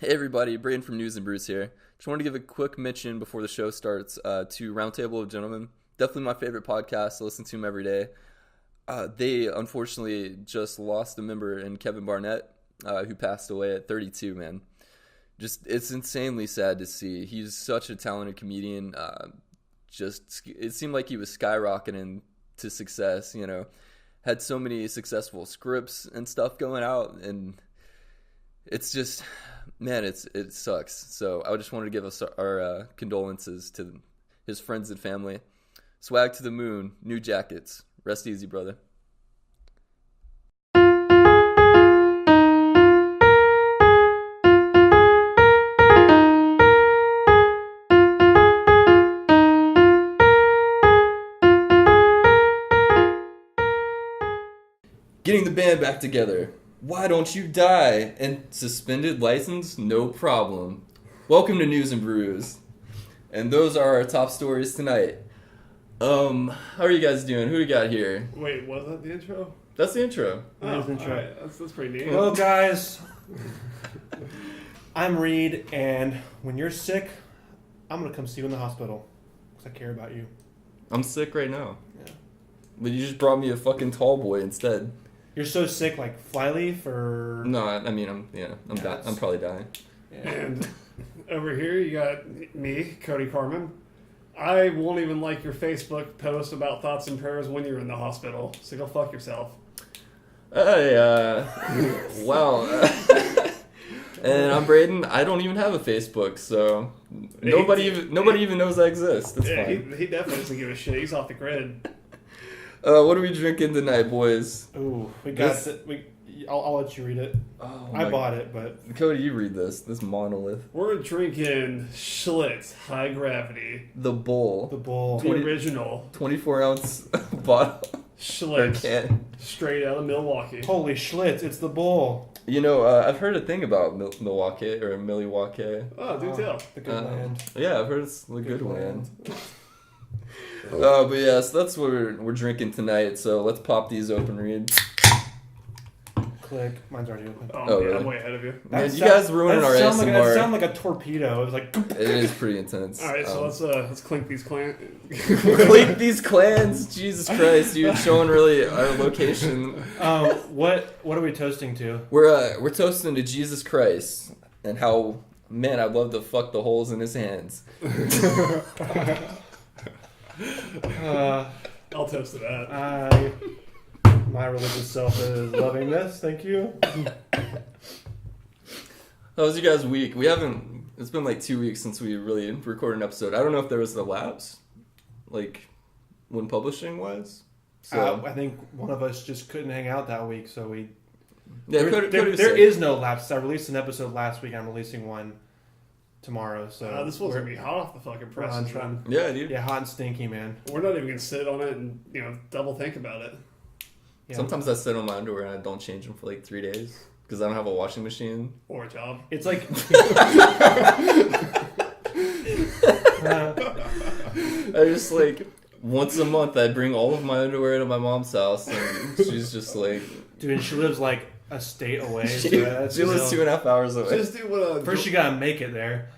Hey everybody, Braden from Newz N Brewz here. Just wanted to give a quick mention before the show starts to Roundtable of Gentlemen. Definitely my favorite podcast. I listen to them every day. They unfortunately just lost a member in Kevin Barnett, who passed away at 32, man. Just, it's insanely sad to see. He's such a talented comedian. It seemed like he was skyrocketing to success, you know. Had so many successful scripts and stuff going out, and it's just, man, it sucks. So I just wanted to give us our condolences to his friends and family. Swag to the moon, new jackets. Rest easy, brother. Getting the band back together. Why don't you die? And suspended license? No problem. Welcome to Newz N Brewz. And those are our top stories tonight. How are you guys doing? Who do we got here? Wait, was that the intro? That's the intro. Oh, the intro. Right. That's pretty neat. Hello, guys. I'm Reed, and when you're sick, I'm going to come see you in the hospital because I care about you. I'm sick right now. Yeah. But you just brought me a fucking tall boy instead. You're so sick, like flyleaf or... No, I mean, I'm probably dying. Yeah. And over here, you got me, Cody Carmen. I won't even like your Facebook post about thoughts and prayers when you're in the hospital, so go fuck yourself. Wow. And I'm Braden. I don't even have a Facebook, so nobody even knows I exist. That's fine. He definitely doesn't give a shit. He's off the grid. What are we drinking tonight, boys? Ooh, we got I'll let you read it. Oh, I bought it, but... Cody, you read this monolith. We're drinking Schlitz High Gravity. The Bull. The original. 24-ounce bottle. Schlitz. Can. Straight out of Milwaukee. Holy Schlitz, it's the Bull. You know, I've heard a thing about Milwaukee. Oh, do tell. The good land. Yeah, I've heard it's the good land. But yeah, so that's what we're drinking tonight. So let's pop these open, Reed. Click. Mine's already open. Oh, Oh, yeah, really? I'm way ahead of you. Man, you guys ruining our ASMR. That sounded like a torpedo. It was like... It is pretty intense. All right, so let's clink these clans. Clink these clans. Jesus Christ, dude, showing really our location. What are we toasting to? We're toasting to Jesus Christ and how, man, I'd love to fuck the holes in his hands. I'll toast to that. My religious self is loving this. Thank you. How was you guys' week? It's been like 2 weeks since we really recorded an episode. I don't know if there was a lapse, like when publishing was. So I think one of us just couldn't hang out that week, so we... Yeah, there is no lapse. I released an episode last week. I'm releasing one tomorrow, so... this one's going to be hot off the fucking presses, man. Yeah, dude. Yeah, hot and stinky, man. We're not even going to sit on it and, double think about it. Yeah. Sometimes I sit on my underwear and I don't change them for like 3 days because I don't have a washing machine. Or a job. It's like... I just like... Once a month, I bring all of my underwear to my mom's house, and she's just like... Dude, and she lives like a state away. She so lives 2.5 hours away. Just do what... First, you gotta make it there.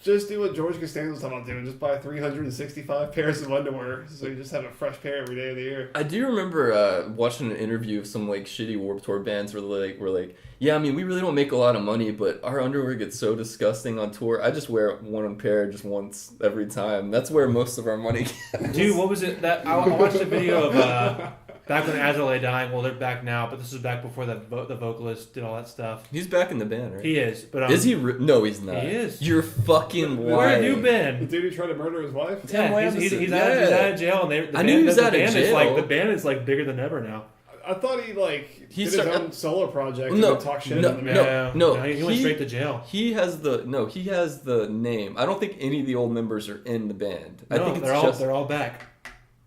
Just do what George Costanza was talking about doing. Just buy 365 pairs of underwear, so you just have a fresh pair every day of the year. I do remember watching an interview of some like shitty Warped Tour bands where were like, yeah, I mean, we really don't make a lot of money, but our underwear gets so disgusting on tour. I just wear one pair just once every time. That's where most of our money goes. Dude, what was it? That I watched a video of back when Azra lay dying. Well, they're back now, but this is back before the vocalist did all that stuff. He's back in the band, right? He is, but is he? No, he's not. He is. You're fucking lying. Where have you The been? dude who tried to murder his wife? Yeah, he's out of jail, and I knew he was out of jail. The band is like bigger than ever now. I thought he did his own solo project and would talk shit on the man. No, he went straight to jail. He has the name. I don't think any of the old members are in the band. No, I think they're all back.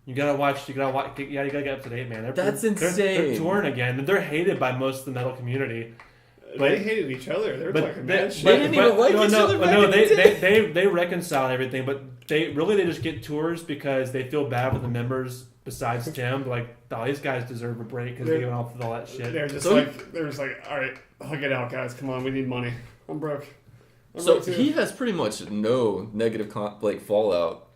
You gotta watch. You gotta get up to date, man. That's insane. They're touring again. They're hated by most of the metal community. But they hated each other. They were talking mad shit. They didn't even like each other. They reconcile and everything, but they just get tours because they feel bad for the members. Besides Tim, like, oh, these guys deserve a break because they went off with all that shit. They're just like, all right, hug it out, guys. Come on, we need money. I'm broke. So he has pretty much no negative fallout.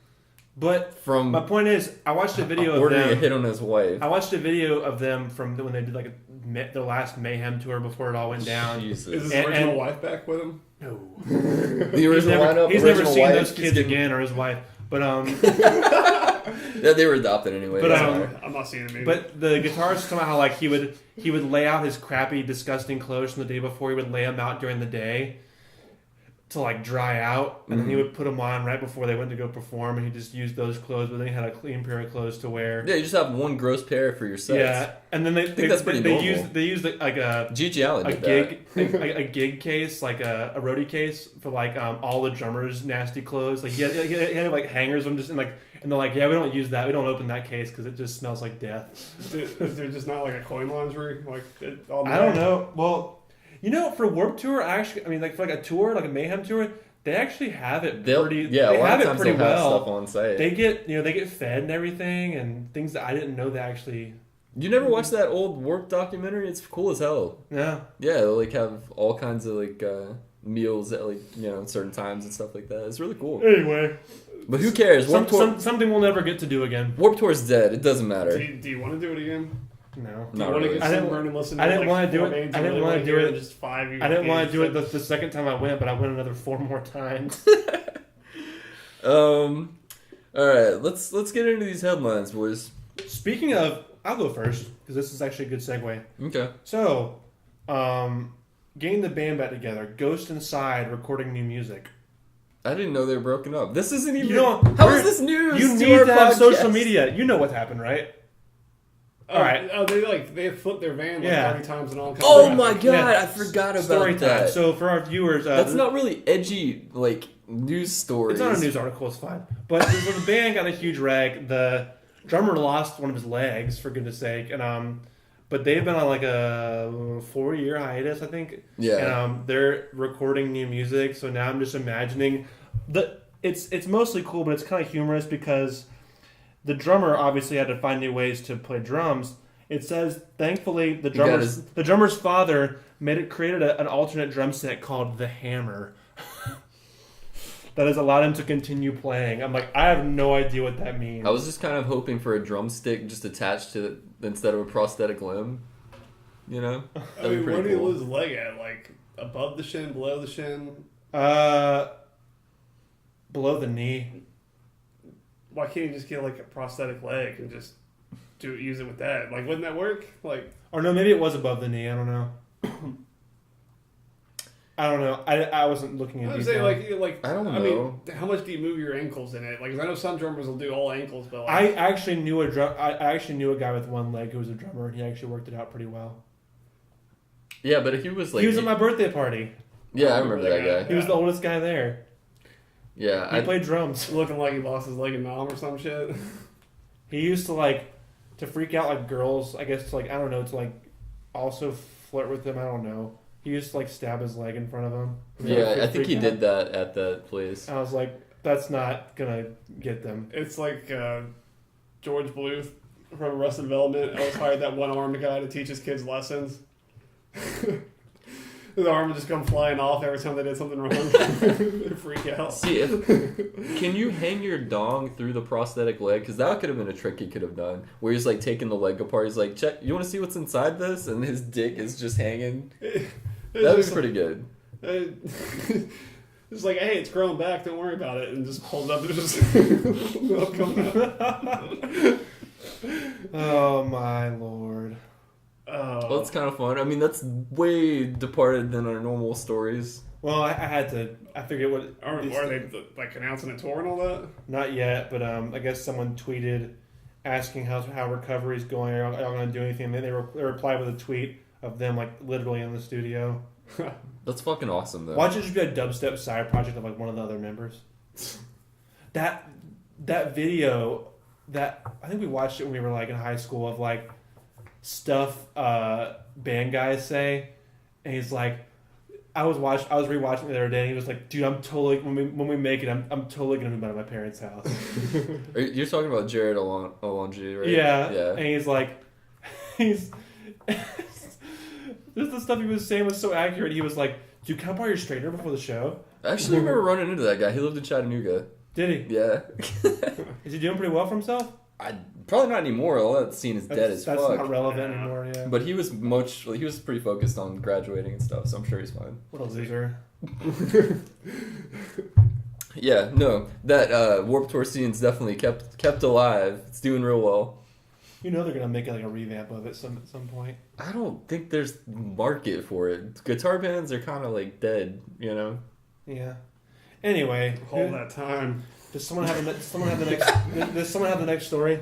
But from my point is, I watched a video of ordering them. a hit on his wife. I watched a video of them from when they did like their last Mayhem tour before it all went down. Jesus. Is his original wife back with him? No. The original lineup. He's never seen those kids again or his wife. But yeah, they were adopted anyway. But I'm not seeing it. Maybe. But the guitarist talking about how like he would lay out his crappy, disgusting clothes from the day before. He would lay them out during the day to like dry out, and then he would put them on right before they went to go perform, and he just used those clothes. But then he had a clean pair of clothes to wear. Yeah, you just have one gross pair for your sets. Yeah, and then they used like a G.G. Allen a gig case, like a roadie case for like all the drummers' nasty clothes. Like he had like hangers of them just and they're like, yeah, we don't use that. We don't open that case because it just smells like death. Is there just not like a coin laundry? I don't know. Well, you know, for Warped Tour, like for like a tour, like a Mayhem tour, they actually have it pretty. Yeah, they have it pretty well. Have stuff on site. They get fed and everything, and things that I didn't know they actually. You never watched that old Warped documentary? It's cool as hell. Yeah. Yeah, they like have all kinds of like meals at like certain times and stuff like that. It's really cool. Anyway. But who cares? Something we'll never get to do again. Warped Tour's dead. It doesn't matter. Do you want to do it again? No. Not really. I didn't want to do it. I didn't want to do it. Just 5 years. I didn't want to do it the second time I went, but I went another 4 more times. All right, let's get into these headlines, boys. Speaking of, I'll go first because this is actually a good segue. Okay. So, getting the band back together, Ghost Inside recording new music. I didn't know they were broken up. This isn't even. How is this news? You need to have social media. You know what happened, right? All right. Oh, they flipped their van 30 times and all kinds Oh of my god, I forgot about Story that. time. So for our viewers, that's not really edgy like news stories. It's not a news article. It's fine. But the band got a huge wreck. The drummer lost one of his legs, for goodness sake, and but they've been on like a 4-year hiatus, I think. Yeah. And they're recording new music. So now I'm just imagining it's mostly cool, but it's kind of humorous because the drummer obviously had to find new ways to play drums. It says, thankfully, the drummer's father created an alternate drum set called the Hammer that has allowed him to continue playing. I'm like, I have no idea what that means. I was just kind of hoping for a drumstick just attached to it instead of a prosthetic limb. You know? I mean, where did he lose his leg at? Like above the shin, below the shin? Below the knee. Why can't you just get like a prosthetic leg and just use it with that? Like, wouldn't that work? Like, or no, maybe it was above the knee. I don't know. I don't know. I wasn't looking at. I'm saying like I don't know. I mean, how much do you move your ankles in it? Like, 'cause I know some drummers will do all ankles, but like, I actually knew a guy with one leg who was a drummer, and he actually worked it out pretty well. Yeah, but if he was like, he was at my birthday party. Yeah, I remember that guy. He was the oldest guy there. Yeah, he played drums. Looking like he lost his leg in Nam or some shit. He used to freak out like girls, I guess, to also flirt with them. I don't know. He used to stab his leg in front of him. Yeah, I think he did that at that place. I was like, that's not gonna get them. It's like George Bluth from Arrested Development. I was hired that one-armed guy to teach his kids lessons. His arm would just come flying off every time they did something wrong. They'd freak out. See, can you hang your dong through the prosthetic leg? Because that could have been a trick he could have done. Where he's taking the leg apart. He's like, check, you want to see what's inside this? And his dick is just hanging. That was pretty good. It's like, hey, it's growing back. Don't worry about it. And just pulls up. There's just milk coming out. Oh, my Lord. Well, it's kind of fun. I mean, that's way departed than our normal stories. Well, I figured what... Are they, announcing a tour and all that? Not yet, but I guess someone tweeted asking how recovery's going. Are y'all going to do anything? And they replied with a tweet of them, literally in the studio. That's fucking awesome, though. Watch it just be a dubstep side project of, one of the other members. That video, I think we watched it when we were, in high school of, stuff band guys say, and he's like, I was rewatching it the other day, and he was like, dude, I'm totally, when we make it, I'm totally gonna move out of my parents' house. You're talking about Jared Alonji, right? Yeah. And he's like, just the stuff he was saying was so accurate. He was like, Dude, can I borrow your straightener before the show? I actually remember running into that guy. He lived in Chattanooga. Did he? Yeah. Is he doing pretty well for himself? Probably not anymore. All that scene is dead as fuck. That's not relevant anymore, yeah. But he was pretty focused on graduating and stuff, so I'm sure he's fine. What a loser. Yeah, no, that Warped Tour scene's definitely kept alive. It's doing real well. You know they're gonna make like a revamp of it at some point. I don't think there's market for it. Guitar bands are kind of like dead, you know. Yeah. Anyway, Hold that time. Does someone have the next? Does someone have the next story?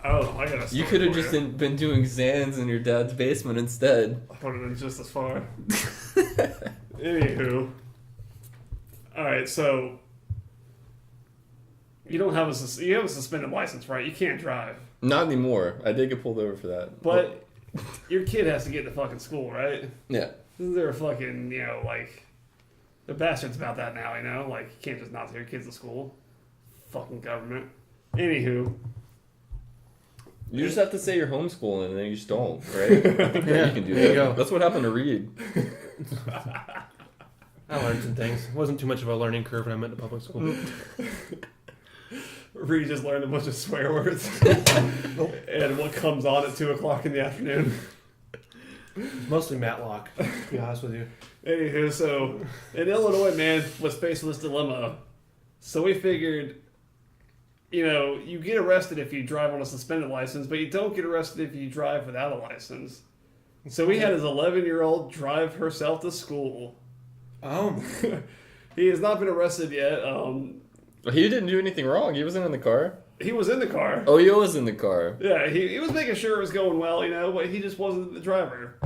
Oh, I got a story. You could have for just you. been doing Xans in your dad's basement instead. I would have been just as far. Anywho. Alright, so you don't have you have a suspended license, right? You can't drive. Not anymore. I did get pulled over for that. But your kid has to get to fucking school, right? Yeah. They're fucking, like, they're bastards about that now, Like, you can't just not take your kids to school. Fucking government. Anywho. You just have to say you're homeschooling and then you just don't, right? I think that you can do there you that. go. That's what happened to Reed. I learned some things. It wasn't too much of a learning curve when I went to public school. Reed just learned a bunch of swear words. And what comes on at 2 o'clock in the afternoon. Mostly Matlock, to be honest with you. Anywho, so an Illinois man was faced with this dilemma. So we figured, you get arrested if you drive on a suspended license, but you don't get arrested if you drive without a license. So we had his 11-year-old drive herself to school. Oh. He has not been arrested yet. He didn't do anything wrong. He wasn't in the car. He was in the car. Oh, he was in the car. Yeah, he was making sure it was going well, but he just wasn't the driver.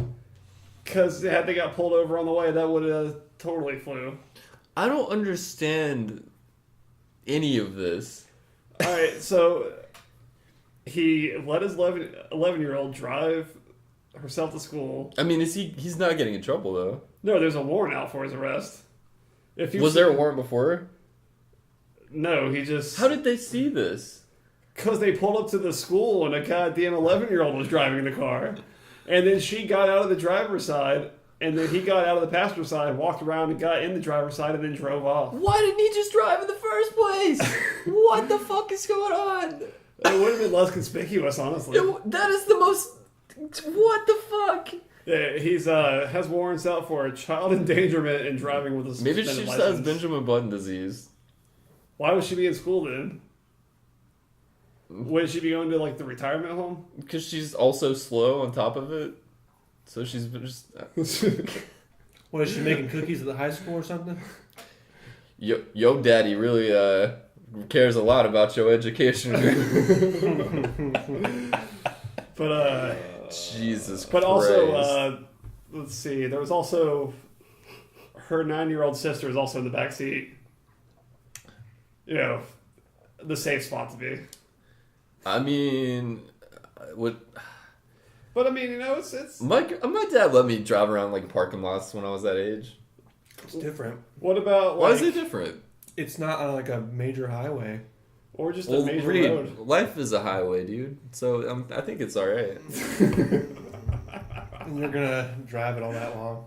Because had they got pulled over on the way, that would have totally flew. I don't understand any of this. All right, so he let his 11-year-old drive herself to school. I mean, he's not getting in trouble, though. No, there's a warrant out for his arrest. Was there a warrant before? No, he just... How did they see this? Because they pulled up to the school and a goddamn 11-year-old was driving the car. And then she got out of the driver's side, and then he got out of the passenger side, walked around and got in the driver's side, and then drove off. Why didn't he just drive in the first place? What the fuck is going on? It would have been less conspicuous, honestly. That is the most... What the fuck? Yeah, he's has warrants out for child endangerment and driving with a suspended Maybe she just license. has Benjamin Button disease. Why would she be in school then? Would she be going to the retirement home? Because she's also slow on top of it. So she's just... What, is she making cookies at the high school or something? Yo daddy really cares a lot about your education. But Jesus Christ. But also, let's see. There was also her 9-year-old sister is also in the back seat. The safe spot to be. I mean, what? But I mean, it's My dad let me drive around parking lots when I was that age. It's different. What about Why is it different? It's not on a major highway. Or just a major road? Life is a highway, dude. So I think it's all right. And you're gonna drive it all that long.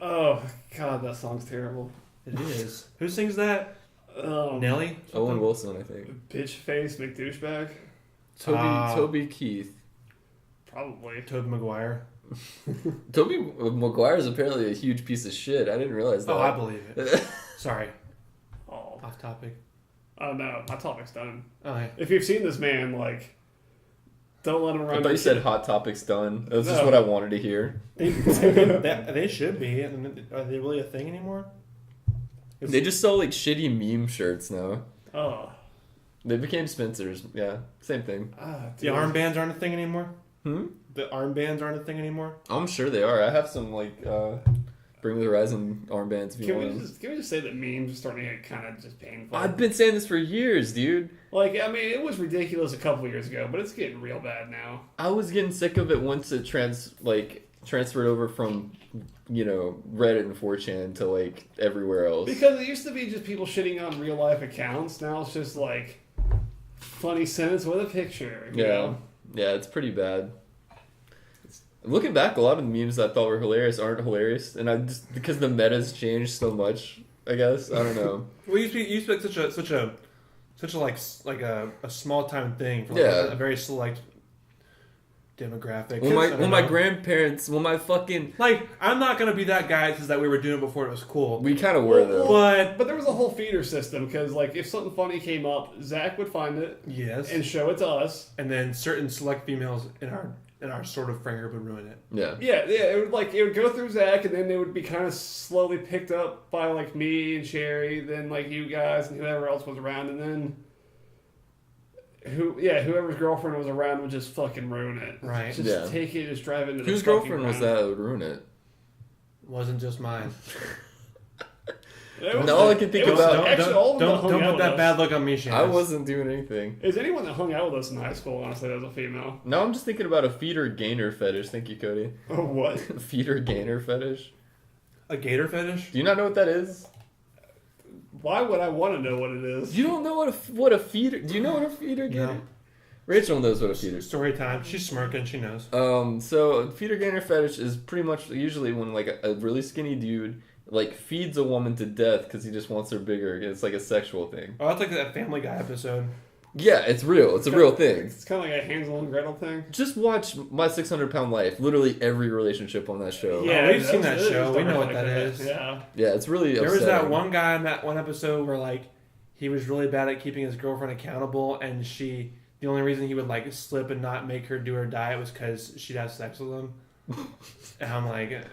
Oh God, that song's terrible. It is. Who sings that? Nelly? Owen Wilson, I think. Bitch face McDouchebag? Toby Keith. Probably. Tobey Maguire. Toby Maguire is apparently a huge piece of shit. I didn't realize that. Oh, I believe it. Sorry. Oh. Off topic. Oh no, my topic's done. Oh, yeah. If you've seen this man, don't let him run. I thought you said Hot Topic's done. That's just No. what I wanted to hear. They should be. Are they really a thing anymore? They just sell shitty meme shirts now. Oh. They became Spencer's. Yeah, same thing. The armbands aren't a thing anymore? Hmm? The armbands aren't a thing anymore? I'm sure they are. I have some Bring Me the Horizon armbands if you Can want we them. just say that memes are starting to get kind of just painful? I've been saying this for years, dude. It was ridiculous a couple years ago, but it's getting real bad now. I was getting sick of it once it transferred over from Reddit and 4chan to everywhere else. Because it used to be just people shitting on real life accounts. Now it's just funny sentence with a picture. You know? Yeah, it's pretty bad. Looking back, a lot of the memes I thought were hilarious aren't hilarious, and I just because the meta's changed so much. I guess I don't know. Well, you used to be such a like a small time thing for a very select demographic. When my grandparents, my fucking like, I'm not gonna be that guy because that we were doing it before it was cool. We kind of were though. But there was a whole feeder system because like if something funny came up, Zach would find it, and show it to us, and then certain select females in our sort of friend group would ruin it. Yeah. It would go through Zach, and then it would be kind of slowly picked up by like me and Sherry, then like you guys and whoever else was around, and then whoever's girlfriend was around would just fucking ruin it. Right. Just take it, just drive into the Whose girlfriend was that would ruin it? Wasn't just mine. All I can think about. Don't put that bad look on me, Shane. I wasn't doing anything. Is anyone that hung out with us in high school, honestly, that was a female? No, I'm just thinking about a feeder gainer fetish. Thank you, Cody. Oh, what? Feeder gainer fetish? A gator fetish? Do you not know what that is? Why would I want to know what it is? You don't know what a feeder... Do you know what a feeder gainer... No. Rachel knows what a feeder... Story time. She's smirking. She knows. So a feeder gainer fetish is pretty much usually when like a really skinny dude like feeds a woman to death because he just wants her bigger. It's like a sexual thing. Oh, that's like that Family Guy episode. Yeah, it's real. It's a real thing. It's kind of like a Hansel and Gretel thing. Just watch My 600-Pound Life. Literally every relationship on that show. Yeah, we've seen that show. We know what that is. Yeah. Yeah, it's really There upsetting. was that one guy in that one episode where like he was really bad at keeping his girlfriend accountable, and the only reason he would like slip and not make her do her diet was because she'd have sex with him. And I'm like,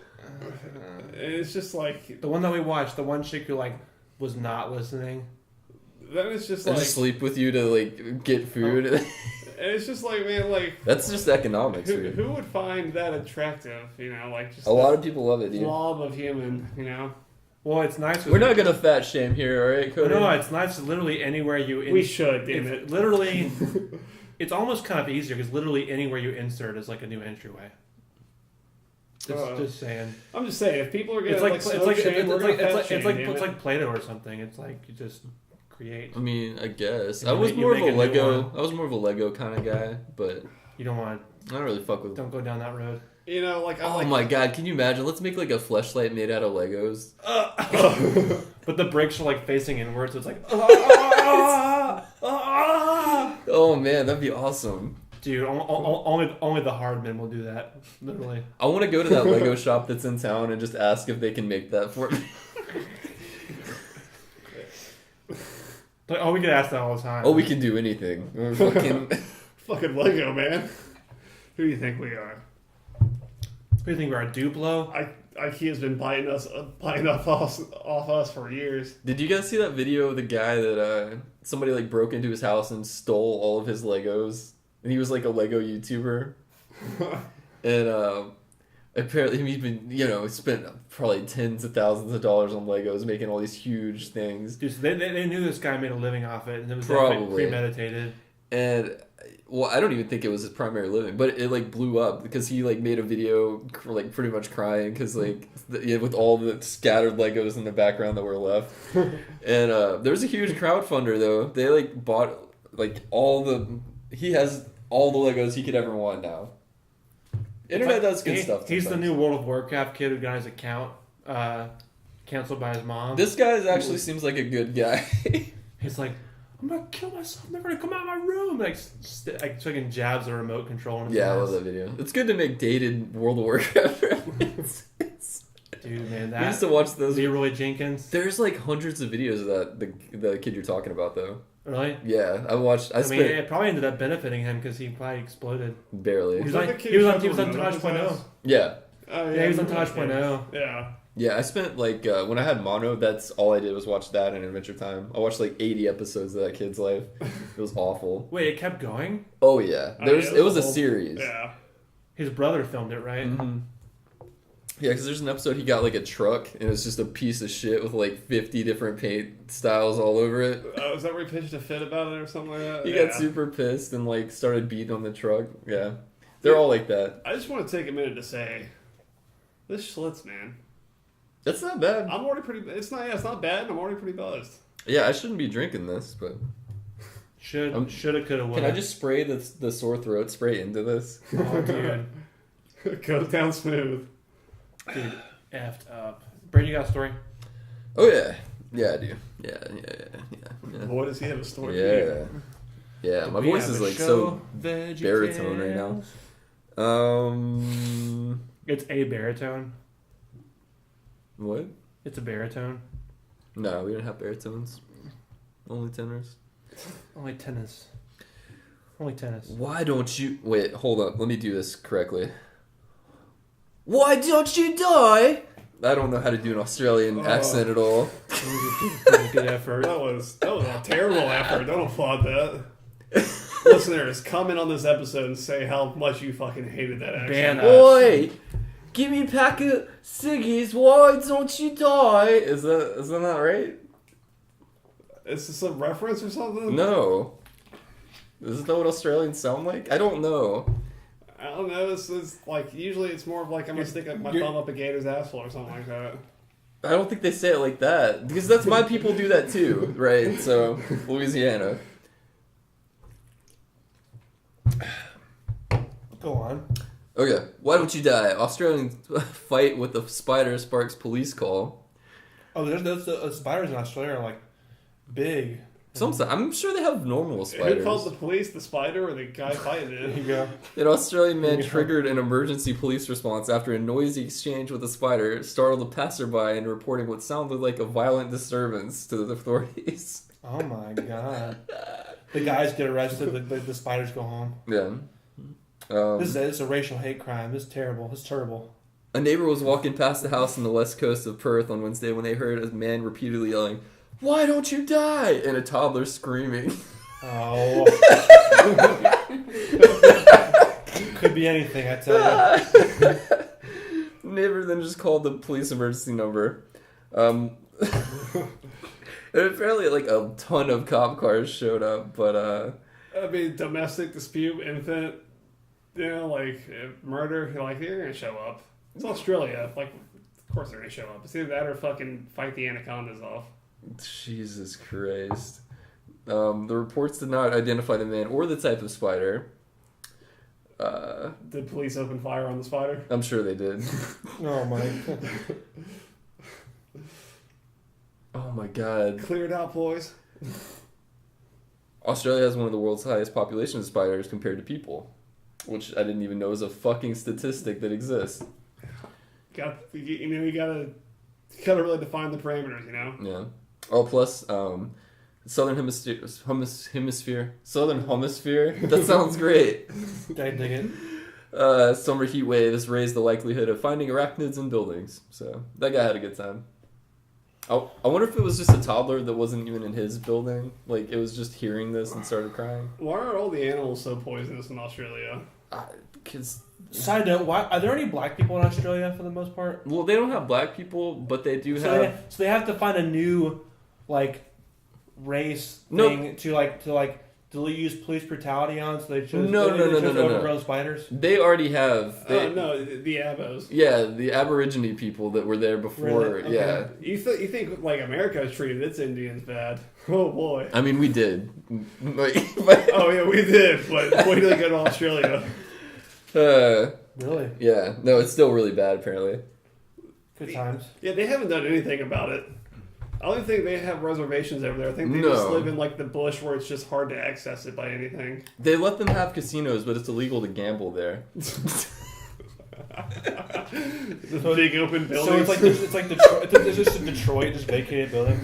it's just like the one that we watched, the one chick who like was not listening. Then it's just And like just sleep with you to like get food. and it's just like, man, like That's just economics. Dude. who would find that attractive? You know, like just A lot of people love it, dude. blob of human. You know, Well, it's nice. We're not gonna fat shame here, all right, Cody? No, it's nice. Literally anywhere you. we should, damn it. Literally, it's almost kind of easier because literally anywhere you insert is like a new entryway. Just saying. I'm just saying, if people are gonna It's it's like Play-Doh or something. It's like you just create. I mean, I guess You I was make- more you of a make a new Lego. one. I was more of a Lego kind of guy, but You don't want. I don't really fuck with. Don't go down that road. You know, like Oh my god, can you imagine? Let's make like a fleshlight made out of Legos. But the brakes are like facing inwards, so it's like. Oh man, that'd be awesome. Dude, only the hard men will do that. Literally. I want to go to that Lego shop that's in town and just ask if they can make that for me. Like, we get asked that all the time. Oh, we can do anything. We're fucking... fucking Lego, man. Who do you think we are? What do you think we are, Duplo? IKEA's been buying off us for years. Did you guys see that video of the guy that somebody like broke into his house and stole all of his Legos? And he was like a Lego YouTuber. And apparently he's been, spent probably tens of thousands of dollars on Legos making all these huge things. Dude, so they knew this guy made a living off it, and it was Probably. premeditated. And well, I don't even think it was his primary living, but it like blew up because he like made a video like pretty much crying because like with all the scattered Legos in the background that were left. And there's a huge crowdfunder though. They like bought like he has all the Legos he could ever want now. Internet does good stuff. He's the sometimes. new World of Warcraft kid who got his account canceled by his mom. This guy actually seems like a good guy. He's like, I'm gonna kill myself. I'm never gonna come out of my room. Like fucking jabs a remote control. In his Yeah, I ass. love that video. It's good to make dated World of Warcraft references. Dude, man, I used to watch those. Leroy Jenkins. There's like hundreds of videos of that. The kid you're talking about though. Really? Yeah, I watched. I mean, it probably ended up benefiting him because he probably exploded. barely. He was that on the kid he was who on shoved Touch the moon up his 1.0. ass? Yeah, Oh, Yeah, he was on I Touch remember 1.0. Yeah. yeah. I spent like when I had mono. That's all I did was watch that and Adventure Time. I watched like 80 episodes of that kid's life. It was awful. Wait, it kept going? Oh yeah, it was a whole- series. Yeah. His brother filmed it, right? Mm-hmm. Yeah, because there's an episode he got like a truck and it was just a piece of shit with like 50 different paint styles all over it. Is that where he pitched a fit about it or something like that? He got super pissed and like started beating on the truck. Yeah, they're all like that. I just want to take a minute to say, this Schlitz, man. That's not bad. I'm already pretty. It's not bad. I'm already pretty buzzed. Yeah, I shouldn't be drinking this, but Shoulda, coulda, woulda. can I just spray the sore throat spray into this? Oh, dude. Goes down smooth. Dude, effed up. Brady, you got a story? Oh yeah, yeah, I do. Yeah. Boy, does he have a story? Yeah. My We voice have is a like show, so baritone right now. It's a baritone. What? It's a baritone. No, we don't have baritones. Only tenors. Only tennis. Only tennis. Why don't you... Wait, hold up. Let me do this correctly. Why don't you die? I don't know how to do an Australian accent at all. Good effort. That was a terrible effort. Don't applaud that. Listeners, comment on this episode and say how much you fucking hated that accent. Ban us. Oi! Give me a pack of ciggies. Why don't you die? Is that not right? Is this a reference or something? No. Is that what Australians sound like? I don't know. I don't know. It's like usually it's more of like I'm gonna stick my thumb up a gator's asshole or something like that. I don't think they say it like that because that's my people do that too, right? So Louisiana. Go on. Okay, why don't you die? Australian fight with a spider sparks police call. Oh, there's those spiders in Australia are like big. I'm sure they have normal spiders. Who called the police? The spider or the guy fighting There it? you go. An Australian man triggered an emergency police response after a noisy exchange with a spider startled a passerby and reporting what sounded like a violent disturbance to the authorities. Oh my god. The guys get arrested, the spiders go home. Yeah. This is a racial hate crime. This is terrible. This is terrible. A neighbor was walking past the house on the west coast of Perth on Wednesday when they heard a man repeatedly yelling, "Why don't you die?" and a toddler screaming. Oh. Could be anything, I tell you. Neighbor then just called the police emergency number. And apparently, like, a ton of cop cars showed up, but, I mean, domestic dispute, infant, like murder. You're like, they're gonna show up. It's Australia. Like, of course they're gonna show up. It's either that or fucking fight the anacondas off. Jesus Christ. The reports did not identify the man or the type of spider. Did police open fire on the spider? I'm sure they did. Oh my god. Oh my god. Clear it out, boys. Australia has one of the world's highest population of spiders compared to people, which I didn't even know is a fucking statistic that exists. You gotta really define the parameters, Yeah. Oh, plus, Southern Hemisphere. That sounds great. I dig it. Summer heat waves raised the likelihood of finding arachnids in buildings. So that guy had a good time. I wonder if it was just a toddler that wasn't even in his building. Like, it was just hearing this and started crying. Why are all the animals so poisonous in Australia? Because... Side note, why are there any black people in Australia for the most part? Well, they don't have black people, but they do So have... they have to find a new, race thing to use police brutality on, so they chose overgrown spiders. They already have... No, the abos. Yeah, the Aborigine people that were there before. Really? Okay. Yeah. You think like America's treated its Indians bad? Oh boy. I mean, we did. But Oh yeah, we did. But wait till they go to Australia. Really? Yeah. No, it's still really bad, apparently. Good times. Yeah, they haven't done anything about it. I don't think they have reservations over there. I think they just live in like the bush where it's just hard to access it by anything. They let them have casinos, but it's illegal to gamble there. The big open buildings. So it's like Detroit. It's just a Detroit, just vacated building.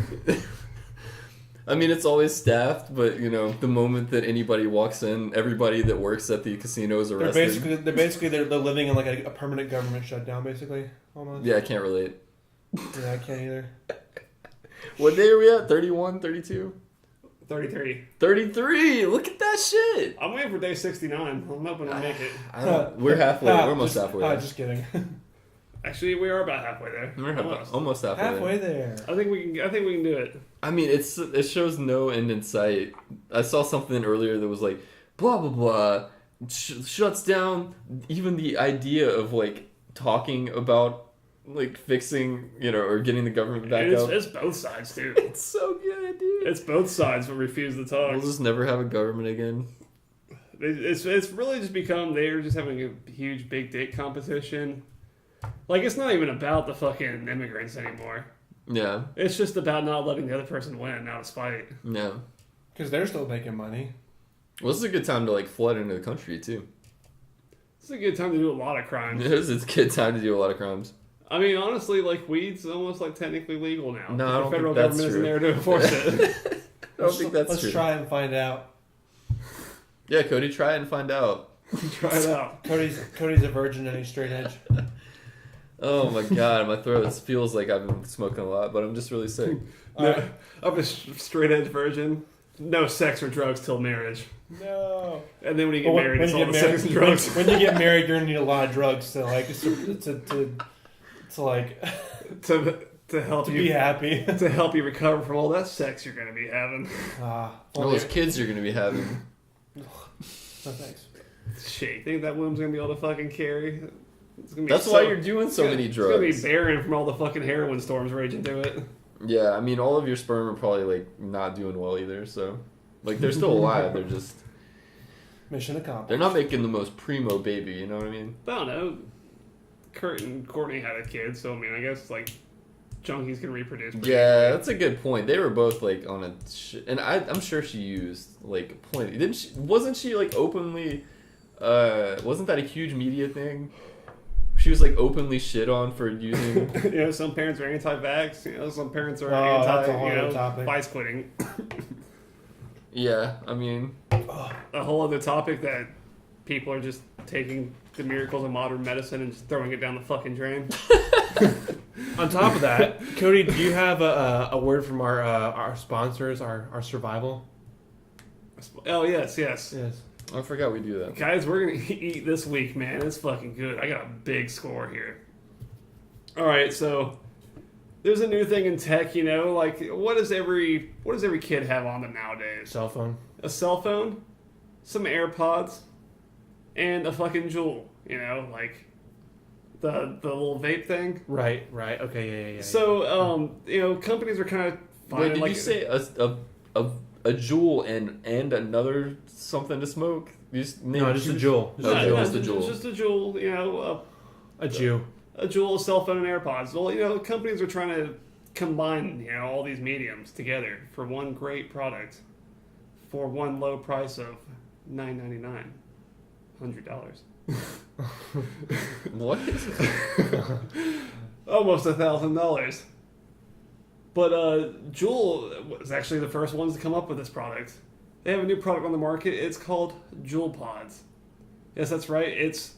I mean, it's always staffed, but the moment that anybody walks in, everybody that works at the casino is arrested. They're living in like a permanent government shutdown, basically. Almost. Yeah, I can't relate. Yeah, I can't either. What day are we at? 31, 32? 33. 33! Look at that shit! I'm waiting for day 69. I'm hoping to make it. We're halfway. We're almost halfway there. Just kidding. Actually, we are about halfway there. We're almost halfway there. Halfway there. I think we can do it. I mean, it shows no end in sight. I saw something earlier that was like, blah, blah, blah, shuts down even the idea of, talking about, fixing, or getting the government back up. It's both sides, too. It's so good, dude. It's both sides that refuse to talk. We'll just never have a government again. It's really just become they're just having a huge big dick competition. Like, it's not even about the fucking immigrants anymore. Yeah. It's just about not letting the other person win out of spite. Yeah. Because they're still making money. Well, this is a good time to like flood into the country too. It's a good time to do a lot of crimes. It's a good time to do a lot of crimes. I mean, honestly, like, weed's almost like technically legal now. No, I don't the federal think that's government true. isn't there to enforce it. I don't think that's true. Let's try and find out. Yeah, Cody, try it and find out. Try it out. Cody's a virgin and he's straight edge. Oh my god, my throat feels like I've been smoking a lot, but I'm just really sick. No, I'm a straight edge virgin. No sex or drugs till marriage. No. And then when you get married, it's all the sex and drugs. When you get married, you're gonna need a lot of drugs to like to like to help to you be happy. to help you recover from all that sex you're going to be having. All those kids you're gonna be having. No thanks. Shit, you think that woman's going to be able to fucking carry? It's gonna be That's why you're doing so many drugs. It's going to be barren from all the fucking heroin storms raging through it. Yeah, I mean, all of your sperm are probably like not doing well either. So, like, they're still alive. They're just Mission accomplished. they're not making the most primo baby. You know what I mean? I don't know. Kurt and Courtney had a kid, so I mean, I guess like junkies can reproduce. Yeah, that's a good point. They were both like on a, and I'm sure she used like plenty. Didn't she? Wasn't she like openly? Wasn't that a huge media thing? She was like openly shit on for using. You know, some parents are anti-vax. You know, some parents are that's a whole anti. other topic. Vice quitting. Yeah, I mean, A whole other topic that people are just taking the miracles of modern medicine and just throwing it down the fucking drain. On top of that, Cody, do you have a word from our sponsors, our survival? Oh yes. Yes. I forgot we do that. Guys, we're gonna eat this week, man. It's fucking good. I got a big score here. All right, so there's a new thing in tech. You know, like what does every kid have on them nowadays? Cell phone. A cell phone, some AirPods, and a fucking Juul. You know, like the little vape thing. Right. Okay, yeah. So, you know, companies are kind of Wait, did you say a Juul and another something to smoke? You just No, just a Juul. Just a Juul. Just a Juul. You know, A Jew. a Juul, a cell phone, and AirPods. Well, you know, companies are trying to combine, you know, all these mediums together for one great product for one low price of $9.99. $100. What? Almost $1,000. But Juul was actually the first ones to come up with this product. They have a new product on the market. It's called Juul Pods. Yes, that's right. It's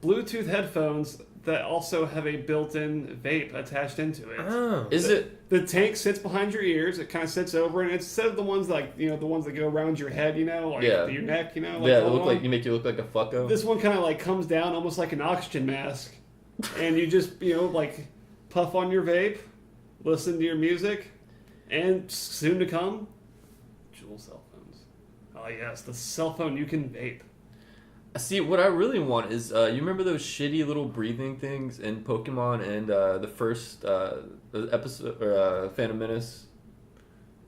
Bluetooth headphones that also have a built-in vape attached into it. Oh. Is it? The tank sits behind your ears. It kind of sits over, and instead of the ones like, you know, the ones that go around your head, you know, like Yeah. your neck, you know, like Yeah, that they look one. like you make you look like a fucko. This one kind of like comes down almost like an oxygen mask, and you just, you know, like puff on your vape, listen to your music, and soon to come, Juul cell phones. Oh yes, the cell phone you can vape. See, what I really want is, you remember those shitty little breathing things in Pokemon and the first episode, or Phantom Menace?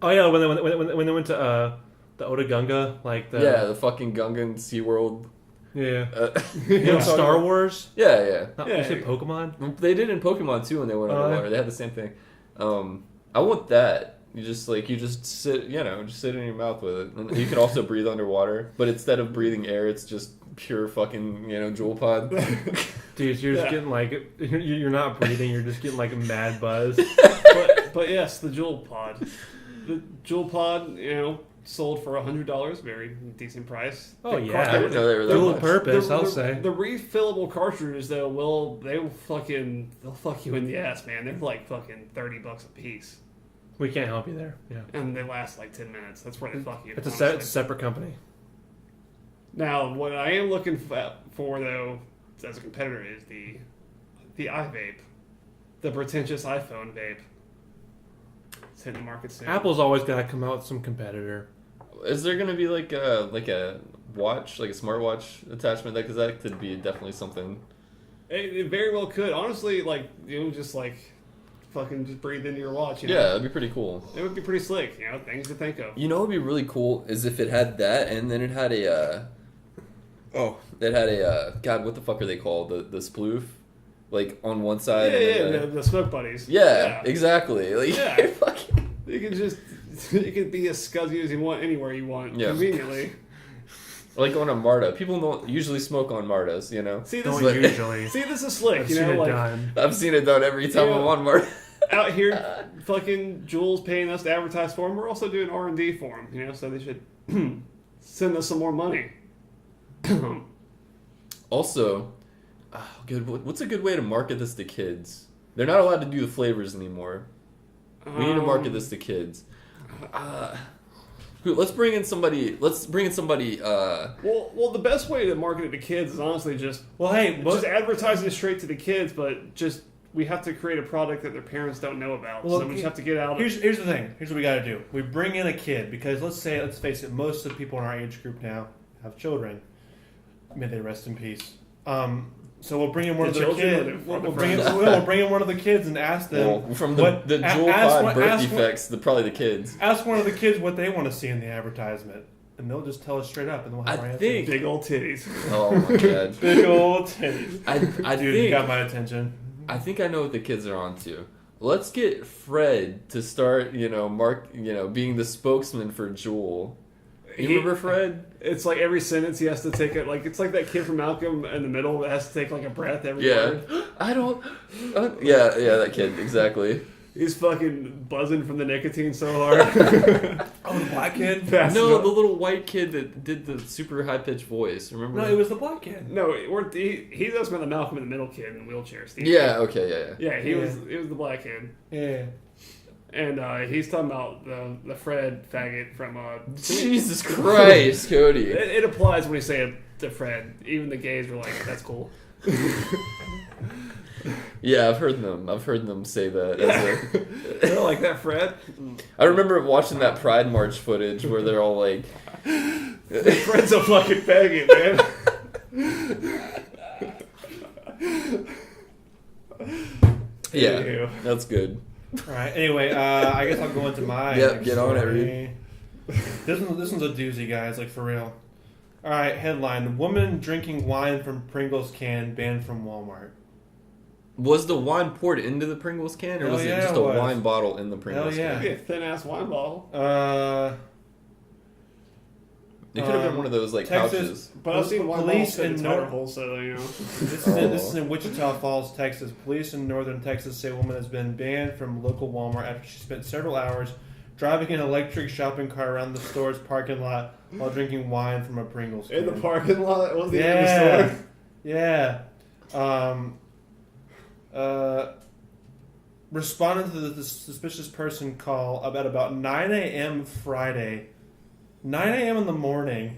Oh yeah, when they went to the Otagunga, like the Yeah, the fucking Gungan SeaWorld. Yeah. Star Wars. Yeah. You say Pokemon? They did in Pokemon too when they went underwater. They had the same thing. I want that. You just sit, you know, just sit in your mouth with it. And you can also breathe underwater, but instead of breathing air, it's just pure fucking, you know, Juul pod. Dude, you're just getting like, you're not breathing, you're just getting like a mad buzz. But yes, the Juul Pod. The Juul Pod, you know, sold for $100, very decent price. Oh The yeah, I didn't know they were that dual much. purpose, I'll say. The refillable cartridges though, they'll fuck you in the ass, man. They're like fucking $30 a piece. We can't help you there. Yeah, And they last like 10 minutes. That's where they fuck you. it's a honestly. separate company. Now, what I am looking for though, as a competitor, is the iVape, the pretentious iPhone vape. It's hitting the market soon. Apple's always got to come out with some competitor. Is there gonna be like a watch, like a smartwatch attachment? Because that could be definitely something. It very well could. Honestly, like, you know, just like fucking just breathe into your watch. You know? Yeah, that'd be pretty cool. It would be pretty slick, you know, things to think of. You know what would be really cool is if it had that and then it had Oh, it had a God. What the fuck are they called? The sploof, like on one side. Yeah, and yeah, then the smoke buddies. yeah, exactly. Like, Yeah. you're fucking. You can just, you can be as scuzzy as you want anywhere you want, Yeah. conveniently. Like on a Marta. People don't usually smoke on Martas, you know? See, this Don't But- usually. See, this is slick, I've you seen know, it like, done. I've seen it done every time Yeah. I'm on Marta. out here, fucking Jules paying us to advertise for them. We're also doing R&D for them, you know, so they should send us some more money. Also, what's a good way to market this to kids? They're not allowed to do the flavors anymore. We need to market this to kids. Let's bring in somebody. Well, the best way to market it to kids is honestly just Well, hey, just advertising it straight to the kids, but just we have to create a product that their parents don't know about. Well, so we just have to get out. Here's the thing. Here's what we got to do. We bring in a kid because let's face it, most of the people in our age group now have children. May they rest in peace. So we'll bring in one The of their children kids. or the We'll bring in friends? we'll bring in one of the kids and ask them. Well, from the what- the Jewel ask Pod one- birth ask one- defects, probably the kids. Ask one of the kids what they want to see in the advertisement, and they'll just tell us straight up, and we'll have our I answers. think. Big old titties. Oh my god. Big old titties. I Dude, you think. got my attention. I think I know what the kids are onto. Let's get Fred to start, being the spokesman for Jewel. You remember Fred? It's like every sentence he has to take it. Like it's like that kid from Malcolm in the Middle that has to take like a breath every Yeah. word. I don't. Yeah, that kid, exactly. He's fucking buzzing from the nicotine so hard. Oh, the black kid? Fast No, enough. the little white kid that did the super high pitched voice. Remember? No, it was the black kid. No, he does about the Malcolm in the Middle kid in the wheelchair. Steve. Yeah. Okay. Yeah. Yeah, he was the black kid, Yeah. and he's talking about the Fred faggot from. Jesus Christ, Cody. It applies when we say it to Fred. Even the gays were like, "That's cool." Yeah, I've heard them say that. They're like that, Fred. I remember watching that Pride March footage where they're all like, Fred's a fucking faggot, man. "Yeah, Anywho. that's good." All right. Anyway, I guess I'll go into my. Yep, next get on it, story. Reed. This one's a doozy, guys. Like for real. All right. Headline: Woman drinking wine from Pringles can banned from Walmart. Was the wine poured into the Pringles can, or Hell was it yeah, just it a was. wine bottle in the Pringles Hell yeah. can? Be a thin ass wine bottle. It could have been one of those like Texas- pouches. But I've seen wine Police bottles fit in in Nor- tire holes, so you know. This is in Wichita Falls, Texas. Police in northern Texas say a woman has been banned from local Walmart after she spent several hours driving an electric shopping cart around the store's parking lot while drinking wine from a Pringles can. In the parking lot, it wasn't even in Yeah. the store. Yeah. Responded to the suspicious person call about 9 a.m. Friday. 9 a.m. in the morning.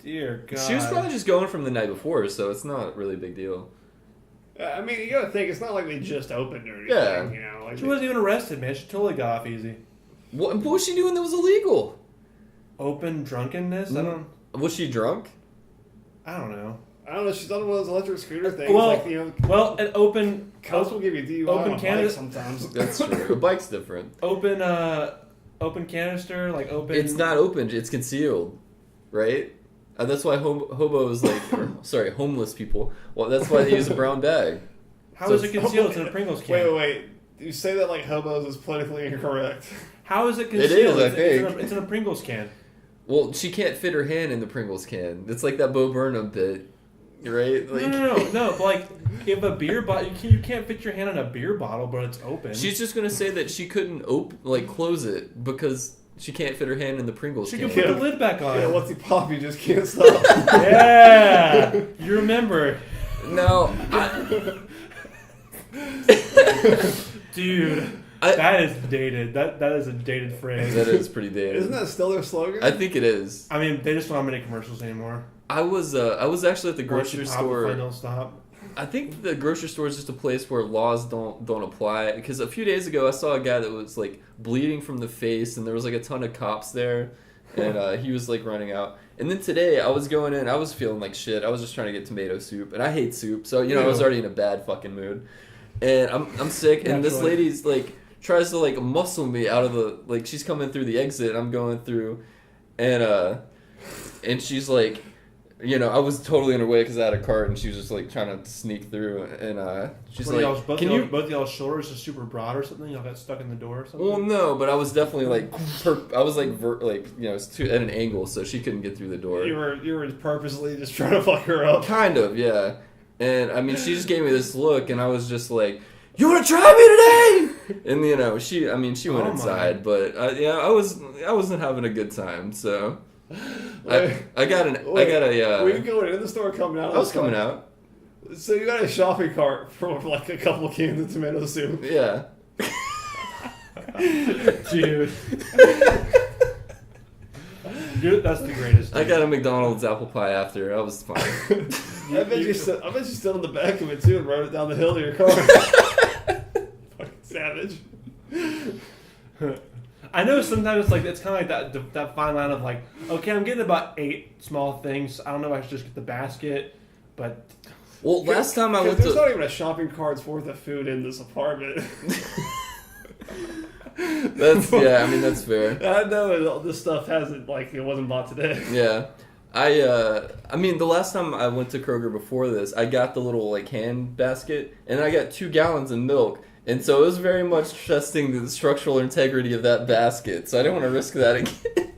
Dear God. She was probably just going from the night before, so it's not really a big deal. I mean, you gotta think, it's not like they just opened or anything, Yeah. you know. Like She wasn't even arrested, man. She totally got off easy. What was she doing that was illegal? Open drunkenness? Was she drunk? I don't know. I don't know, she's on one of those electric scooter things. Well, like, you know, Well, an open cops will give you DUI open on a canvas- bike sometimes. That's true. A bike's different. open canister, like open. It's not open. It's concealed, right? And that's why hobos homeless people. Well, that's why they use a brown bag. How so is it concealed? It's in a Pringles can. Wait. You say that like hobos is politically incorrect. How is it It concealed? is, I It's think. it's in a Pringles can. Well, she can't fit her hand in the Pringles can. It's like that Bo Burnham bit, right? Like, No. But like, if a beer bottle, you can't fit your hand in a beer bottle, but it's open. She's just gonna say that she couldn't close it because she can't fit her hand in the Pringles She can. can put the lid back on. Yeah, what's the pop? You just can't stop. Yeah, you remember, No, dude. I- That is dated. That is a dated phrase. that is pretty dated. Isn't that still their slogan? I think it is. I mean, they just don't have many commercials anymore. I was actually at the grocery Once you pop, the store. fun don't stop. I think the grocery store is just a place where laws don't apply. Because a few days ago, I saw a guy that was like bleeding from the face, and there was like a ton of cops there, and he was like running out. And then today, I was going in, I was feeling like shit. I was just trying to get tomato soup, and I hate soup, so I was already in a bad fucking mood. And I'm sick, and this Naturally. lady's like tries to like muscle me out of the she's coming through the exit, and I'm going through, and she's like. I was totally in her way because I had a cart, and she was just like trying to sneak through, and she's like, both of y'all's shoulders are super broad or something? Y'all got stuck in the door or something? Well, no, but I was definitely like, I was like, it's at an angle, so she couldn't get through the door. You were purposely just trying to fuck her up. Kind of, yeah. And I mean, she just gave me this look, and I was just like, "You want to try me today?" And she went inside, but I wasn't having a good time, so. I got a. Were you going in the store, coming out? I was coming out. So you got a shopping cart for like a couple of cans of tomato soup. Yeah. Dude, that's the greatest. I got a McDonald's apple pie after. I was fine. I bet you stood on the back of it too and rode it down the hill to your car. Fucking savage. I know sometimes it's kind of like that fine line of like, okay, I'm getting about 8 small things. I don't know if I should just get the basket, but well, last time I went there's not even a shopping cart's worth of food in this apartment. That's fair. I know this stuff it wasn't bought today. Yeah. The last time I went to Kroger before this, I got the little hand basket, and I got 2 gallons of milk. And so it was very much testing the structural integrity of that basket. So I didn't want to risk that again.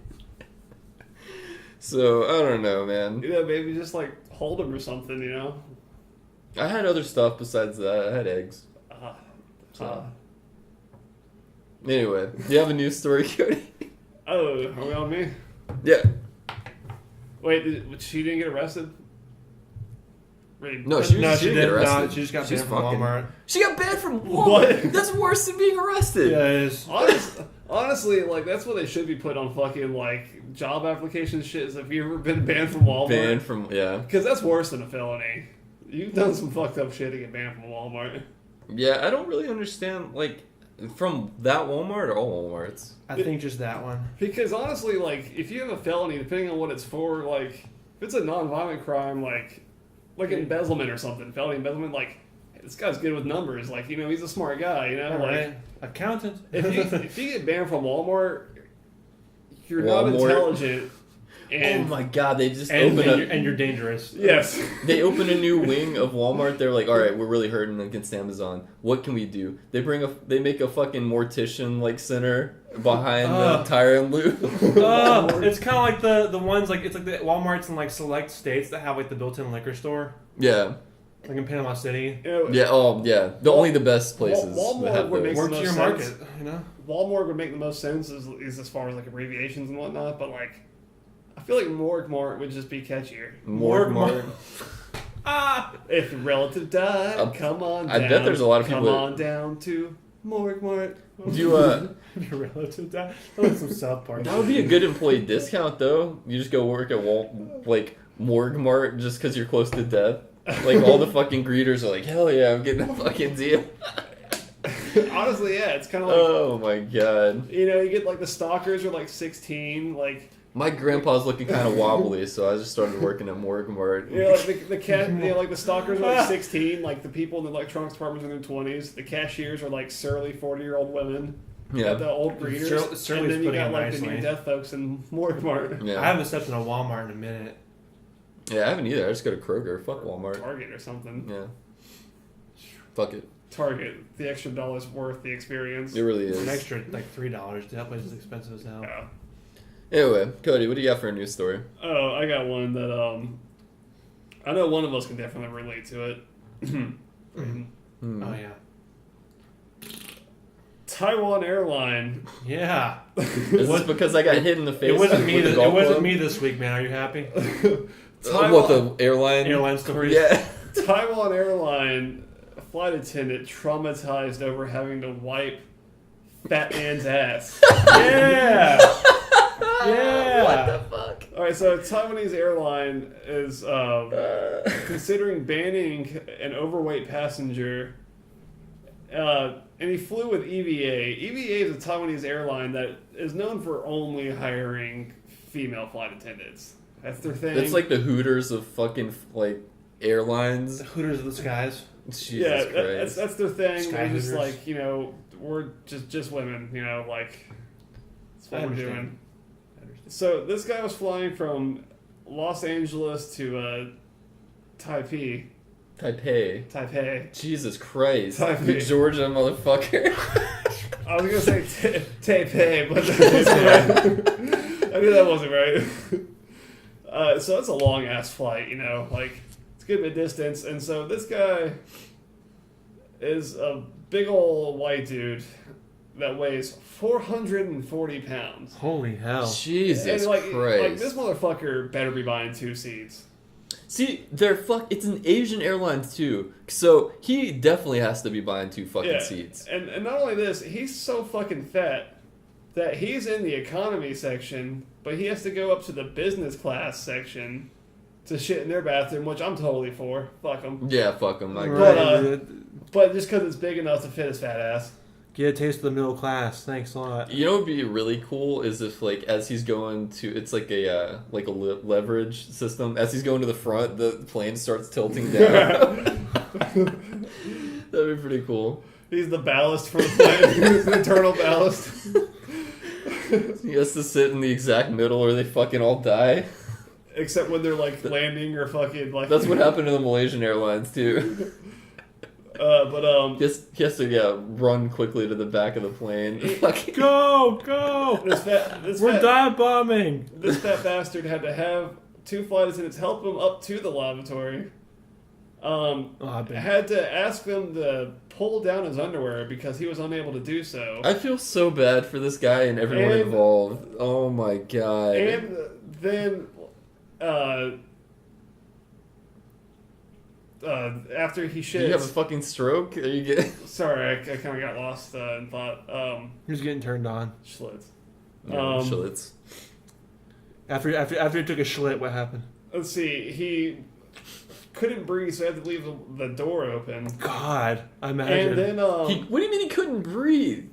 So I don't know, man. Maybe just hold them or something, I had other stuff besides that. I had eggs. Anyway, do you have a news story, Cody? Oh, are we on me? Yeah. Wait, she didn't get arrested? No, she didn't get arrested. No, she just got banned from Walmart. She got banned from Walmart? What? That's worse than being arrested. Yeah, it is. Honestly, that's what they should be put on fucking job application shit. Is have you ever been banned from Walmart? Banned from, yeah. Because that's worse than a felony. You've done some fucked up shit to get banned from Walmart. Yeah, I don't really understand, from that Walmart or all Walmarts? I think just that one. Because honestly, if you have a felony, depending on what it's for, if it's a non-violent crime, like embezzlement or something, felony embezzlement, this guy's good with numbers. He's a smart guy, Right. Accountant. if you get banned from Walmart, you're not intelligent. And oh my god, they just and you're dangerous. Yes. They open a new wing of Walmart. They're like, all right, we're really hurting against Amazon. What can we do? They make a fucking mortician center behind the tire and lube. It's kind of like the ones it's like the Walmarts in select states that have the built-in liquor store. Yeah. Like in Panama City. Yeah. Oh yeah. Only the best places. Walmart would make the most sense. Market. Walmart would make the most sense as far as abbreviations and whatnot, but I feel like Morgue Mart would just be catchier. Morgue Mart. If a relative died, come on down. I bet there's a lot of people. Come on down to Morgue Mart. Do your relative died? That was some South Park. That would be a good employee discount, though. You just go work at Morgue Mart just because you're close to death. All the fucking greeters are like, hell yeah, I'm getting a fucking deal. Honestly, yeah, it's kind of oh my god. You get the stalkers are 16, My grandpa's looking kind of wobbly, so I just started working at Morgue Mart. The stalkers are 16, the people in the electronics departments are in their 20s. The cashiers are surly 40-year-old women. Yeah. The old greeters. And then you got the new death folks in Morgue Mart. Yeah. I haven't stepped in a Walmart in a minute. Yeah, I haven't either. I just go to Kroger. Fuck Walmart. Target or something. Yeah. Fuck it. Target. The extra $1's worth the experience. It really is. An extra $3. That place is expensive as hell. Yeah. Anyway, Cody, what do you got for a news story? Oh, I got one that I know one of us can definitely relate to it. Oh yeah. Taiwan Airline. Yeah. Is this because I got hit in the face? It wasn't me. It wasn't me this week, man. Are you happy? What, the airline stories? Yeah. Taiwan Airline flight attendant traumatized over having to wipe fat man's ass. Yeah. Yeah. What the fuck? All right, so Taiwanese airline is considering banning an overweight passenger, and he flew with EVA. EVA is a Taiwanese airline that is known for only hiring female flight attendants. That's their thing. It's like the Hooters of fucking airlines. The Hooters of the skies. Jesus Christ. That's their thing. Sky They're just Hooters. we're just women. That's what I we're doing. understand. So this guy was flying from Los Angeles to Taipei. Taipei. Jesus Christ. Taipei. You Georgia motherfucker. I was gonna say Taipei, but that wasn't right. I knew that wasn't right. So it's a long ass flight, you know, like it's a good bit of distance, and so this guy is a big old white dude that weighs 440 pounds. Holy hell! Jesus Christ! Like this motherfucker better be buying 2 seats. See, it's an Asian Airlines too, so he definitely has to be buying 2 fucking seats. And not only this, he's so fucking fat that he's in the economy section, but he has to go up to the business class section to shit in their bathroom, which I'm totally for. Fuck him. Yeah, fuck him. But just because it's big enough to fit his fat ass. Get a taste of the middle class. Thanks a lot. You know what would be really cool is if, like, as he's going to... It's like a leverage system. As he's going to the front, the plane starts tilting down. That'd be pretty cool. He's the ballast for the plane. He's the internal ballast. He has to sit in the exact middle or they fucking all die. Except when they're, like, landing or fucking... like. That's what happened to the Malaysian Airlines, too. He has to run quickly to the back of the plane. Go! We're dive bombing. This fat bastard had to have 2 flight attendants help him up to the lavatory. Had to ask them to pull down his underwear because he was unable to do so. I feel so bad for this guy and everyone involved. Oh my god. And then after he shits... Did you have a fucking stroke? Are you getting... Sorry, I kind of got lost in thought. He was getting turned on. Schlitz. Schlitz. After he took a schlit, what happened? Let's see. He couldn't breathe, so he had to leave the door open. God, I imagine. And then... what do you mean he couldn't breathe?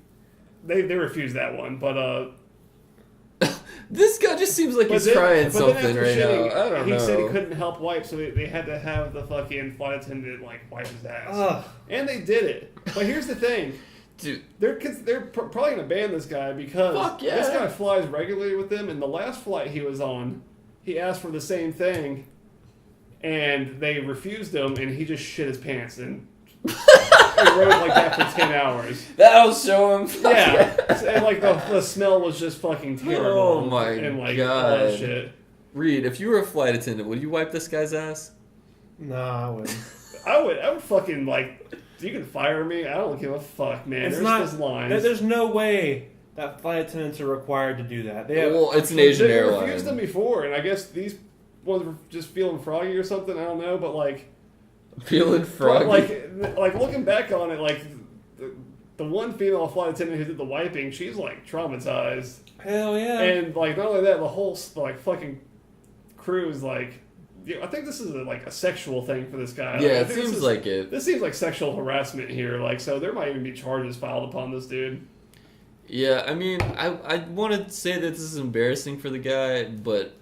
They refused that one, but... This guy just seems like he's trying something right now. I don't know. He said he couldn't help wipe, so they had to have the fucking flight attendant wipe his ass. Ugh. And they did it. But here's the thing, dude, they're probably gonna ban this guy because this guy flies regularly with them. And the last flight he was on, he asked for the same thing, and they refused him, and he just shit his pants and. He rode like that for 10 hours. That'll show him. Yeah. And the smell was just fucking terrible. Oh my god. All that shit. Reed, if you were a flight attendant, would you wipe this guy's ass? Nah, I wouldn't. I would fucking you can fire me. I don't give a fuck, man. There's lines. There's no way that flight attendants are required to do that. It's an Asian airline. They refused them before, and I guess these ones were just feeling froggy or something. I don't know, but feeling froggy. Like looking back on it, the one female flight attendant who did the wiping, she's traumatized. Hell yeah. And not only that, the whole fucking crew is I think this is a sexual thing for this guy. Yeah, it seems like it. This seems like sexual harassment here. So there might even be charges filed upon this dude. Yeah, I mean, I want to say that this is embarrassing for the guy, but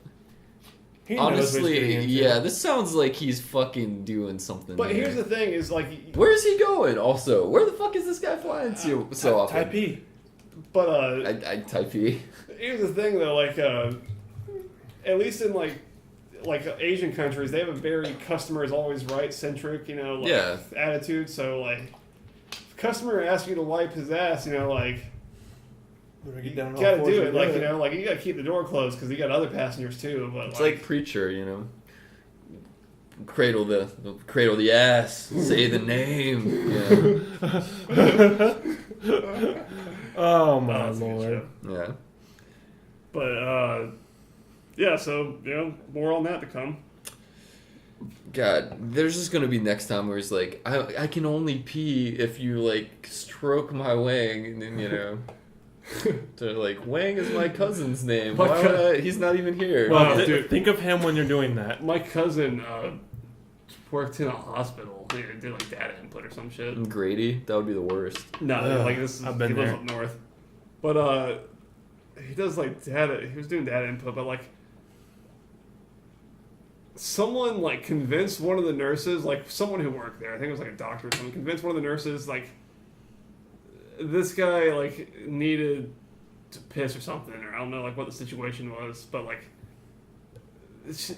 honestly, yeah, this sounds like he's fucking doing something. But here's the thing: is where is he going? Also, where the fuck is this guy flying to so often? Taipei. But Taipei. Here's the thing, though. At least in Asian countries, they have a very customer is always right centric, attitude. So if a customer asks you to wipe his ass, you gotta do it. You gotta keep the door closed because you got other passengers too. But it's like Preacher, cradle the ass, say the name. Oh my lord. Yeah. But so more on that to come. God, there's just gonna be next time where he's like, I can only pee if you stroke my wang, and then they're like, Wang is my cousin's name. Why would I? He's not even here. Well, dude, think of him when you're doing that. My cousin worked in a hospital. They did data input or some shit. Grady, that would be the worst. No, this is I've been he there. lives up north. But he does data. He was doing data input, but someone convinced one of the nurses, someone who worked there. I think it was a doctor or someone. Convinced one of the nurses this guy needed to piss or something, or I don't know what the situation was, but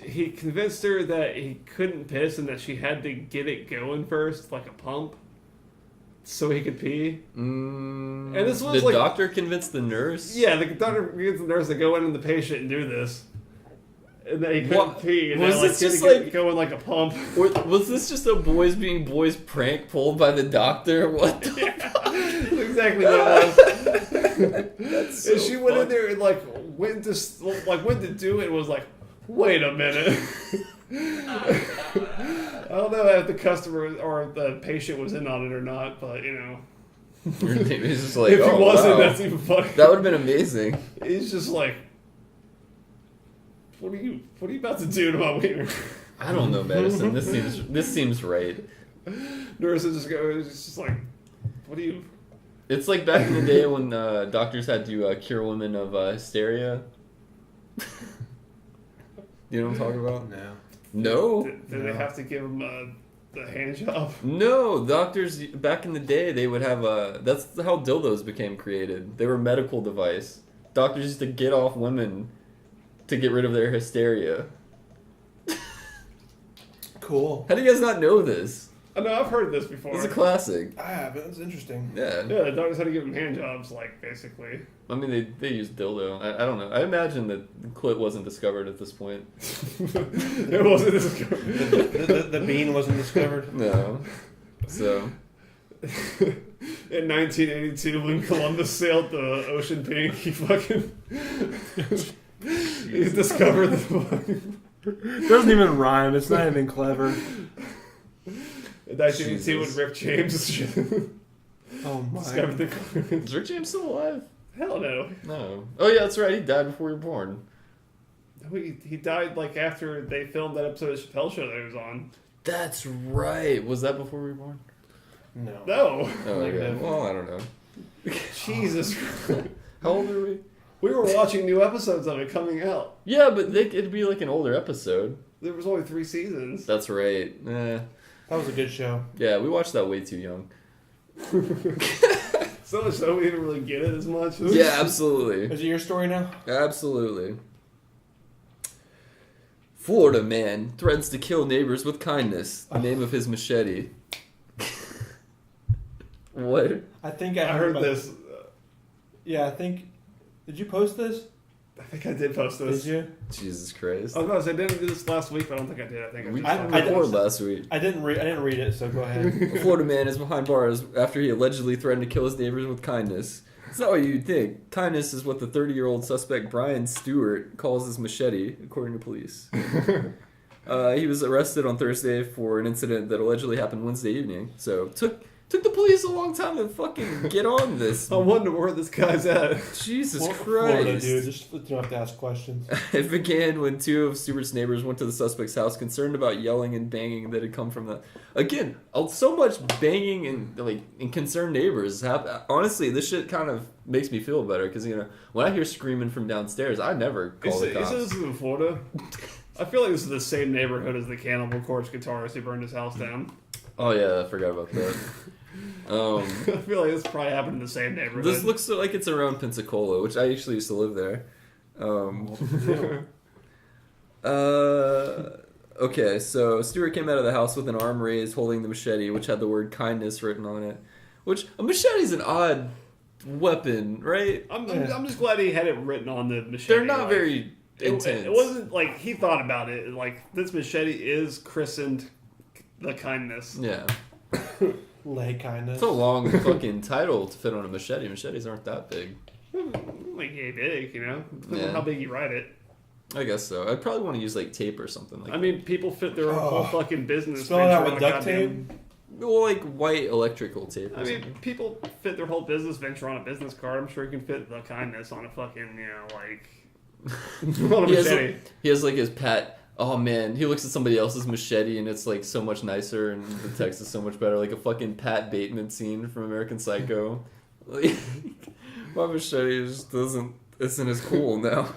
he convinced her that he couldn't piss and that she had to get it going first, like a pump, so he could pee. And this was the doctor convinced the nurse? Yeah, the doctor convinced the nurse to go in on the patient and do this. And then he couldn't pee. And was this just like going like a pump? Was this just a boys being boys prank pulled by the doctor? What the fuck? That's exactly what it was. That's so and she went in there and went to do it and was like, wait a minute. I don't know if the customer or the patient was in on it or not, but He's just like, if he wasn't, wow. that's even funny. That would have been amazing. He's just like, what are you about to do to my wiener? I don't know medicine. This seems right. Nurses it's just like, what do you? It's like back in the day when doctors had to cure women of hysteria. You know what I'm talking about? No. No. Did they have to give him the hand job? No, doctors back in the day, they would have that's how dildos became created. They were a medical device. Doctors used to get off women to get rid of their hysteria. Cool. How do you guys not know this? I know, I've heard this before. It's a classic. I haven't. That's interesting. Yeah. Yeah, the doctors had to give him hand jobs, basically. I mean, they used dildo. I don't know. I imagine that the clit wasn't discovered at this point. It wasn't The bean wasn't discovered. No. So. In 1982, when Columbus sailed the ocean pink, he discovered the fucking... It doesn't even rhyme. It's not even clever. In 1982, when Rick James Oh my. discovered the... Is Rick James still alive? Hell no. No. Oh yeah, that's right. He died before you were born. He died after they filmed that episode of Chappelle Show that he was on. That's right. Was that before we were born? No. No. Oh, okay. Well, I don't know. Jesus Christ. How old are we? We were watching new episodes of it coming out. Yeah, but it'd be like an older episode. There was only 3 seasons. That's right. That was a good show. Yeah, we watched that way too young. So much so we didn't really get it as much. Yeah, absolutely. Is it your story now? Absolutely. Florida man threatens to kill neighbors with kindness. The name of his machete. What? I think I heard about this. Yeah, I think. Did you post this? I think I did post this. Did you? Jesus Christ. I was about to say, I didn't do this last week, but I don't think I did. I think We I recorded last week. I didn't read it, so go ahead. A Florida man is behind bars after he allegedly threatened to kill his neighbors with kindness. It's not what you'd think. Kindness is what the 30-year-old suspect Brian Stewart calls his machete, according to police. He was arrested on Thursday for an incident that allegedly happened Wednesday evening. So took the police a long time to fucking get on this. I wonder where this guy's at. Jesus Christ. Florida, dude. Just you don't have to ask questions. It began when 2 of Stewart's neighbors went to the suspect's house concerned about yelling and banging that had come from the... Again, so much banging and concerned neighbors. Honestly, this shit kind of makes me feel better because, when I hear screaming from downstairs, I never call the cops. This is in Florida? I feel like this is the same neighborhood as the Cannibal Corpse guitarist who burned his house down. Oh, yeah, I forgot about that. I feel like this probably happened in the same neighborhood. This looks like it's around Pensacola, which I actually used to live there. Okay, so Stewart came out of the house with an arm raised, holding the machete, which had the word kindness written on it. Which, a machete's an odd weapon, right? I'm just glad he had it written on the machete. They're not very intense. It wasn't like he thought about it. This machete is christened the kindness. Yeah. Lay kindness. It's a long fucking title to fit on a machete. Machetes aren't that big. Like, hey, big, Depends Yeah. on how big you write it. I guess so. I'd probably want to use tape or something like that. I mean, people fit their whole fucking business. Spell it out venture with on a duct goddamn- tape? Well, white electrical tape. Or I mean, something. people fit their whole business venture on a business card. I'm sure you can fit the kindness on a fucking, on a machete. He has his pat. Oh man, he looks at somebody else's machete and it's so much nicer and the text is so much better. Like a fucking Pat Bateman scene from American Psycho. My machete just isn't as cool now.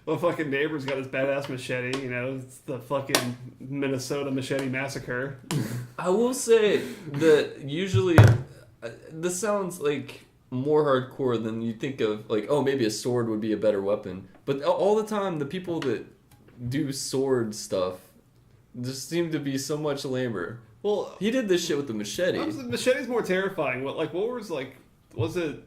My fucking neighbor's got his badass machete. It's the fucking Minnesota Machete Massacre. I will say that usually this sounds like more hardcore than you think of. Like, oh, maybe a sword would be a better weapon. But all the time, the people that do sword stuff just seem to be so much lamer. Well, he did this shit with the machete. The machete's more terrifying. What was it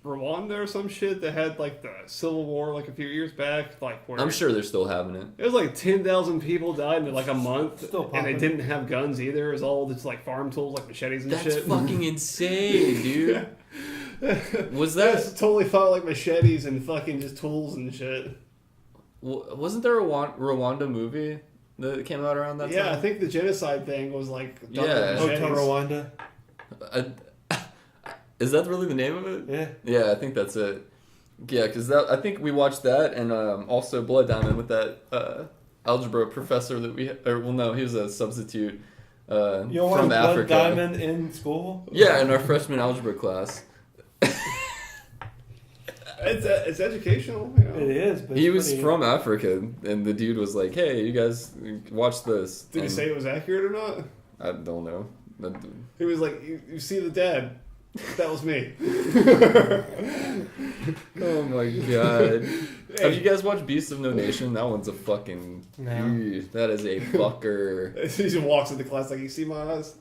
Rwanda or some shit that had like the Civil War like a few years back? Like, where I'm sure they're still having it. It was like 10,000 people died in like a month, Still and they didn't have guns either. It was all just like farm tools, like machetes and That's shit. fucking insane, dude. Was that That's totally fought like machetes and fucking just tools and shit. Wasn't there a Rwanda movie that came out around that time? Yeah, I think the genocide thing was like done Yeah. with Hotel machetes. Rwanda. Is that really the name of it? Yeah. Yeah, I think that's it. Yeah, because I think we watched that, and also Blood Diamond with that algebra professor that we... he was a substitute You don't from want Blood Africa. Diamond in school? Yeah, in our freshman algebra class. It's educational. You know? It is. But He it's was pretty- from Africa, and the dude was like, hey, you guys, watch this. Did he say it was accurate or not? I don't know. He was like, you see the dad. That was me. Oh my god. Have you guys watched Beasts of No Nation? That one's a fucking... No. Ew, that is a fucker. He just walks into class like, you see my eyes?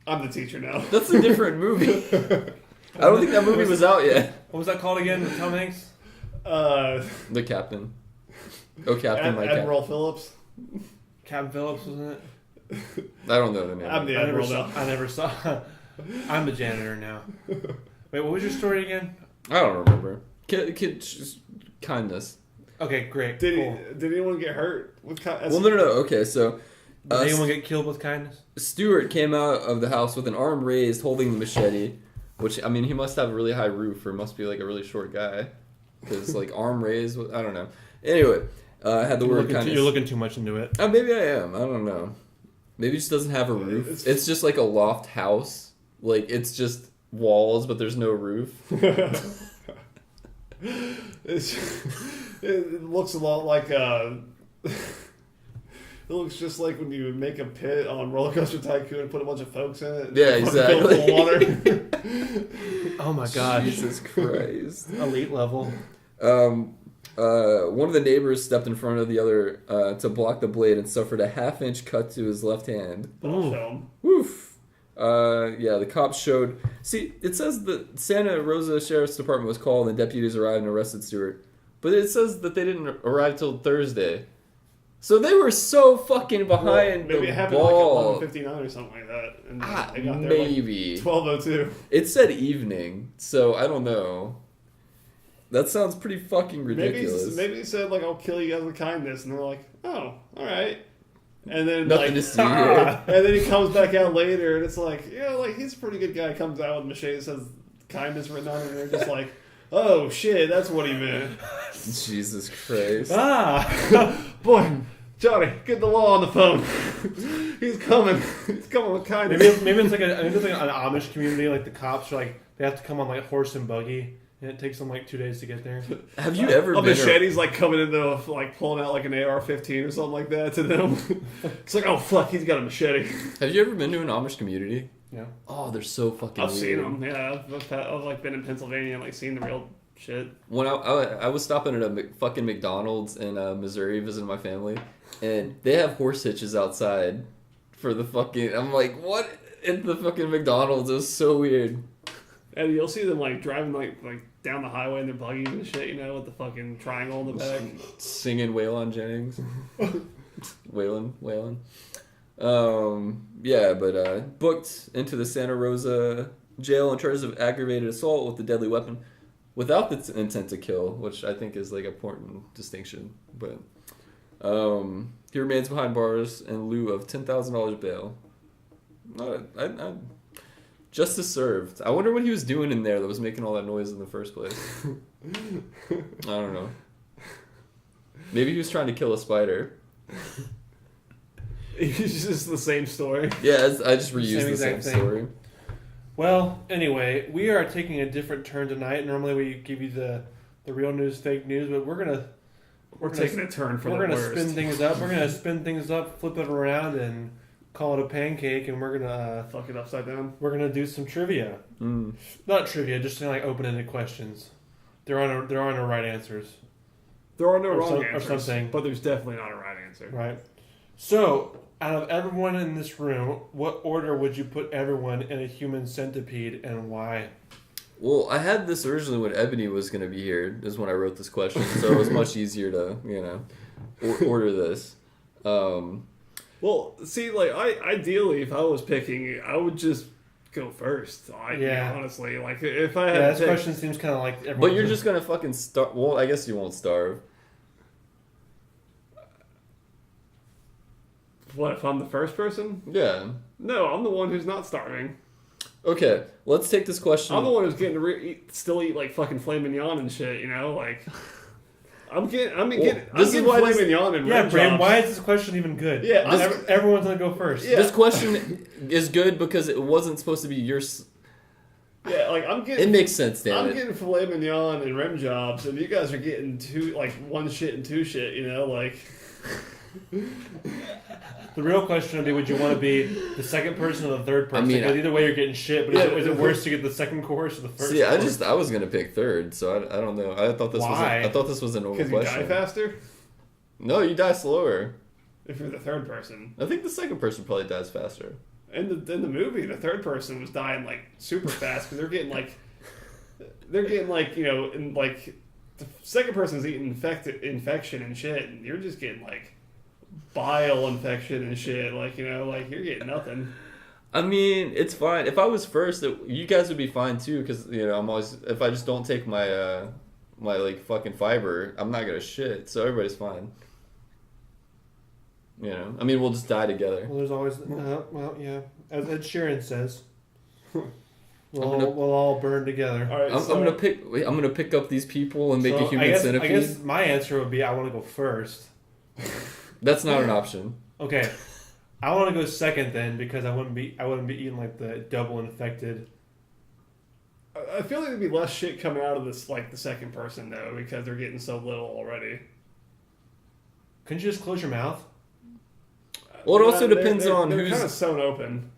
I'm the teacher now. That's a different movie. I don't think that movie was out yet. What was that called again? With Tom Hanks? The Captain. Oh, Captain, my Admiral Phillips. Captain Phillips, wasn't it? I don't know the name. I'm the Admiral now. I never saw. I'm the janitor now. Wait, what was your story again? I don't remember. Just kindness. Okay, great. Did cool. did anyone get hurt? Well, no. Okay, so... Did anyone get killed with kindness? Stuart came out of the house with an arm raised, holding the machete, which, I mean, he must have a really high roof or must be, like, a really short guy. Because, like, arm raised, I don't know. Anyway, had the word kindness. You're looking too much into it. Oh, maybe I am. I don't know. Maybe it just doesn't have a roof. It's just, like, a loft house. Like, it's just walls, but there's no roof. It looks a lot like it looks just like when you make a pit on Roller Coaster Tycoon and put a bunch of folks in it. Yeah, exactly. Fill it full of water. Oh my god. Jesus Christ. Elite level. One of the neighbors stepped in front of the other to block the blade and suffered a half-inch cut to his left hand. But I'll show 'em. Woof. Yeah, the cops showed... See, it says the Santa Rosa Sheriff's Department was called and deputies arrived and arrested Stewart. But it says that they didn't arrive till Thursday. So they were so fucking behind maybe the it happened ball. like 11:59 or something like that. And they got there Maybe. like 12:02. It said evening, so I don't know. That sounds pretty fucking ridiculous. Maybe he said like, I'll kill you guys with kindness, and they're like, oh, all right. And then Nothing like, to see here. and then he comes back out later, and it's like, yeah, like he's a pretty good guy. Comes out with machete that says kindness written on it, and they're just like, oh shit, that's what he meant. Jesus Christ. Boy, Johnny, get the law on the phone. He's coming. He's coming with kindness. Maybe it's like an Amish community. Like the cops are like they have to come on like horse and buggy, and it takes them like 2 days to get there. Have you ever A been... machete's like coming into like pulling out like an AR-15 or something like that to them. It's like, oh fuck, he's got a machete. Have you ever been to an Amish community? Yeah. Oh, they're so fucking I've weird. seen them. Yeah, I've like been in Pennsylvania and like seen the real shit. When I was stopping at a fucking McDonald's in Missouri visiting my family, and they have horse hitches outside for the fucking... I'm like, what? In the fucking McDonald's. It was so weird. And you'll see them like driving like down the highway in their buggies and shit, you know, with the fucking triangle in the back. Singing Waylon Jennings. Waylon. Yeah, but booked into the Santa Rosa jail on charges of aggravated assault with a deadly weapon without the intent to kill, which I think is like an important distinction. But he remains behind bars in lieu of $10,000 bail. Justice served. I wonder what he was doing in there that was making all that noise in the first place. I don't know. Maybe he was trying to kill a spider. It's just the same story. Yeah, I just reused the same exact thing. story. Well, anyway, we are taking a different turn tonight. Normally we give you the real news, fake news, but We're taking a turn for the worst. We're gonna spin things up. We're gonna spin things up, flip it around, and call it a pancake, and we're gonna Fuck it upside down. we're gonna do some trivia. Not trivia, just like open-ended questions. There are no right answers. There are no Or wrong some- or answers, something. but there's definitely not a right answer. Right. So, out of everyone in this room, what order would you put everyone in a human centipede, and why? Well, I had this originally when Ebony was going to be here, is when I wrote this question, so it was much easier to, order this. Well, see, like, ideally, if I was picking, I would just go first. Honestly, like, if I had Yeah, to this pick, question seems kind of like everyone. But you're just going to fucking starve. Well, I guess you won't starve. what if I'm the first person? Yeah. No, I'm the one who's not starving. Okay, let's take this question. I'm the one who's getting to still eat like fucking filet mignon and shit. Like, I'm getting filet mignon and Yeah, rim Bram, chops. why is this question even good? Yeah, everyone's gonna go first. Yeah. This question is good because it wasn't supposed to be yours. Yeah, like I'm getting. It makes sense, damn I'm it. getting filet mignon and rim jobs, and you guys are getting one shit and two shit. Like. The real question would be: would you want to be the second person or the third person? I mean, Because either way, you're getting shit. But is it worse to get the second course or the first? See, course? I was gonna pick third, so I don't know. I thought this was a normal Because question. you die faster No, you die slower. if you're the third person. I think the second person probably dies faster. In the movie, the third person was dying like super fast because they're getting like and like the second person's eating infection and shit, and you're just getting like bile infection and shit. Like like you're getting nothing. I mean, it's fine. If I was first, you guys would be fine too, because I'm always, if I just don't take my my like fucking fiber, I'm not gonna shit, so everybody's fine. I mean, we'll just die together. Well, there's always yeah. As Ed Sheeran says, we'll all burn together. All right, I'm gonna pick up these people and make a human centipede. I guess my answer would be I want to go first. That's not an option. Okay, I want to go second then because I wouldn't be eating like the double infected. I feel like there'd be less shit coming out of this like the second person though because they're getting so little already. Couldn't you just close your mouth? Well, it also depends they're on they're who's. kind of sewn open.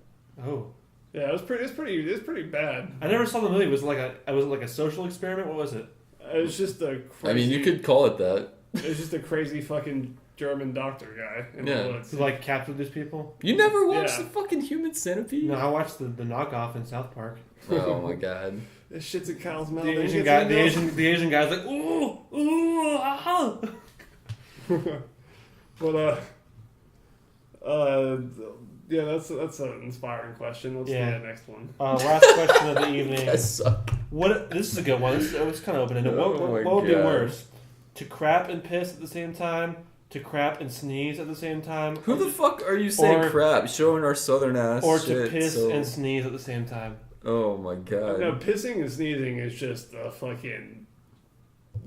Oh, Yeah, it was pretty bad. I never saw the movie. Was it like a social experiment? What was it? It was just a crazy. I mean, you could call it that. It was just a crazy fucking German doctor guy in Yeah. the woods. To like capture these people? You never watched Yeah. the fucking human centipede? No, I watched the knockoff in South Park. Oh my god. This shit's in Kyle's mouth. The and Asian it guy, gets in the Asian guy's like, ooh, ah. But yeah, that's an inspiring question. Let's do the next one. Last question of the evening. I suck. This is a good one. It was kind of open-ended. Oh What my would be God. worse? To crap and piss at the same time? To crap and sneeze at the same time? Who the fuck are you saying or- crap? Showing our southern ass Or shit, to piss so- and sneeze at the same time? Oh my god. No, pissing and sneezing is just a fucking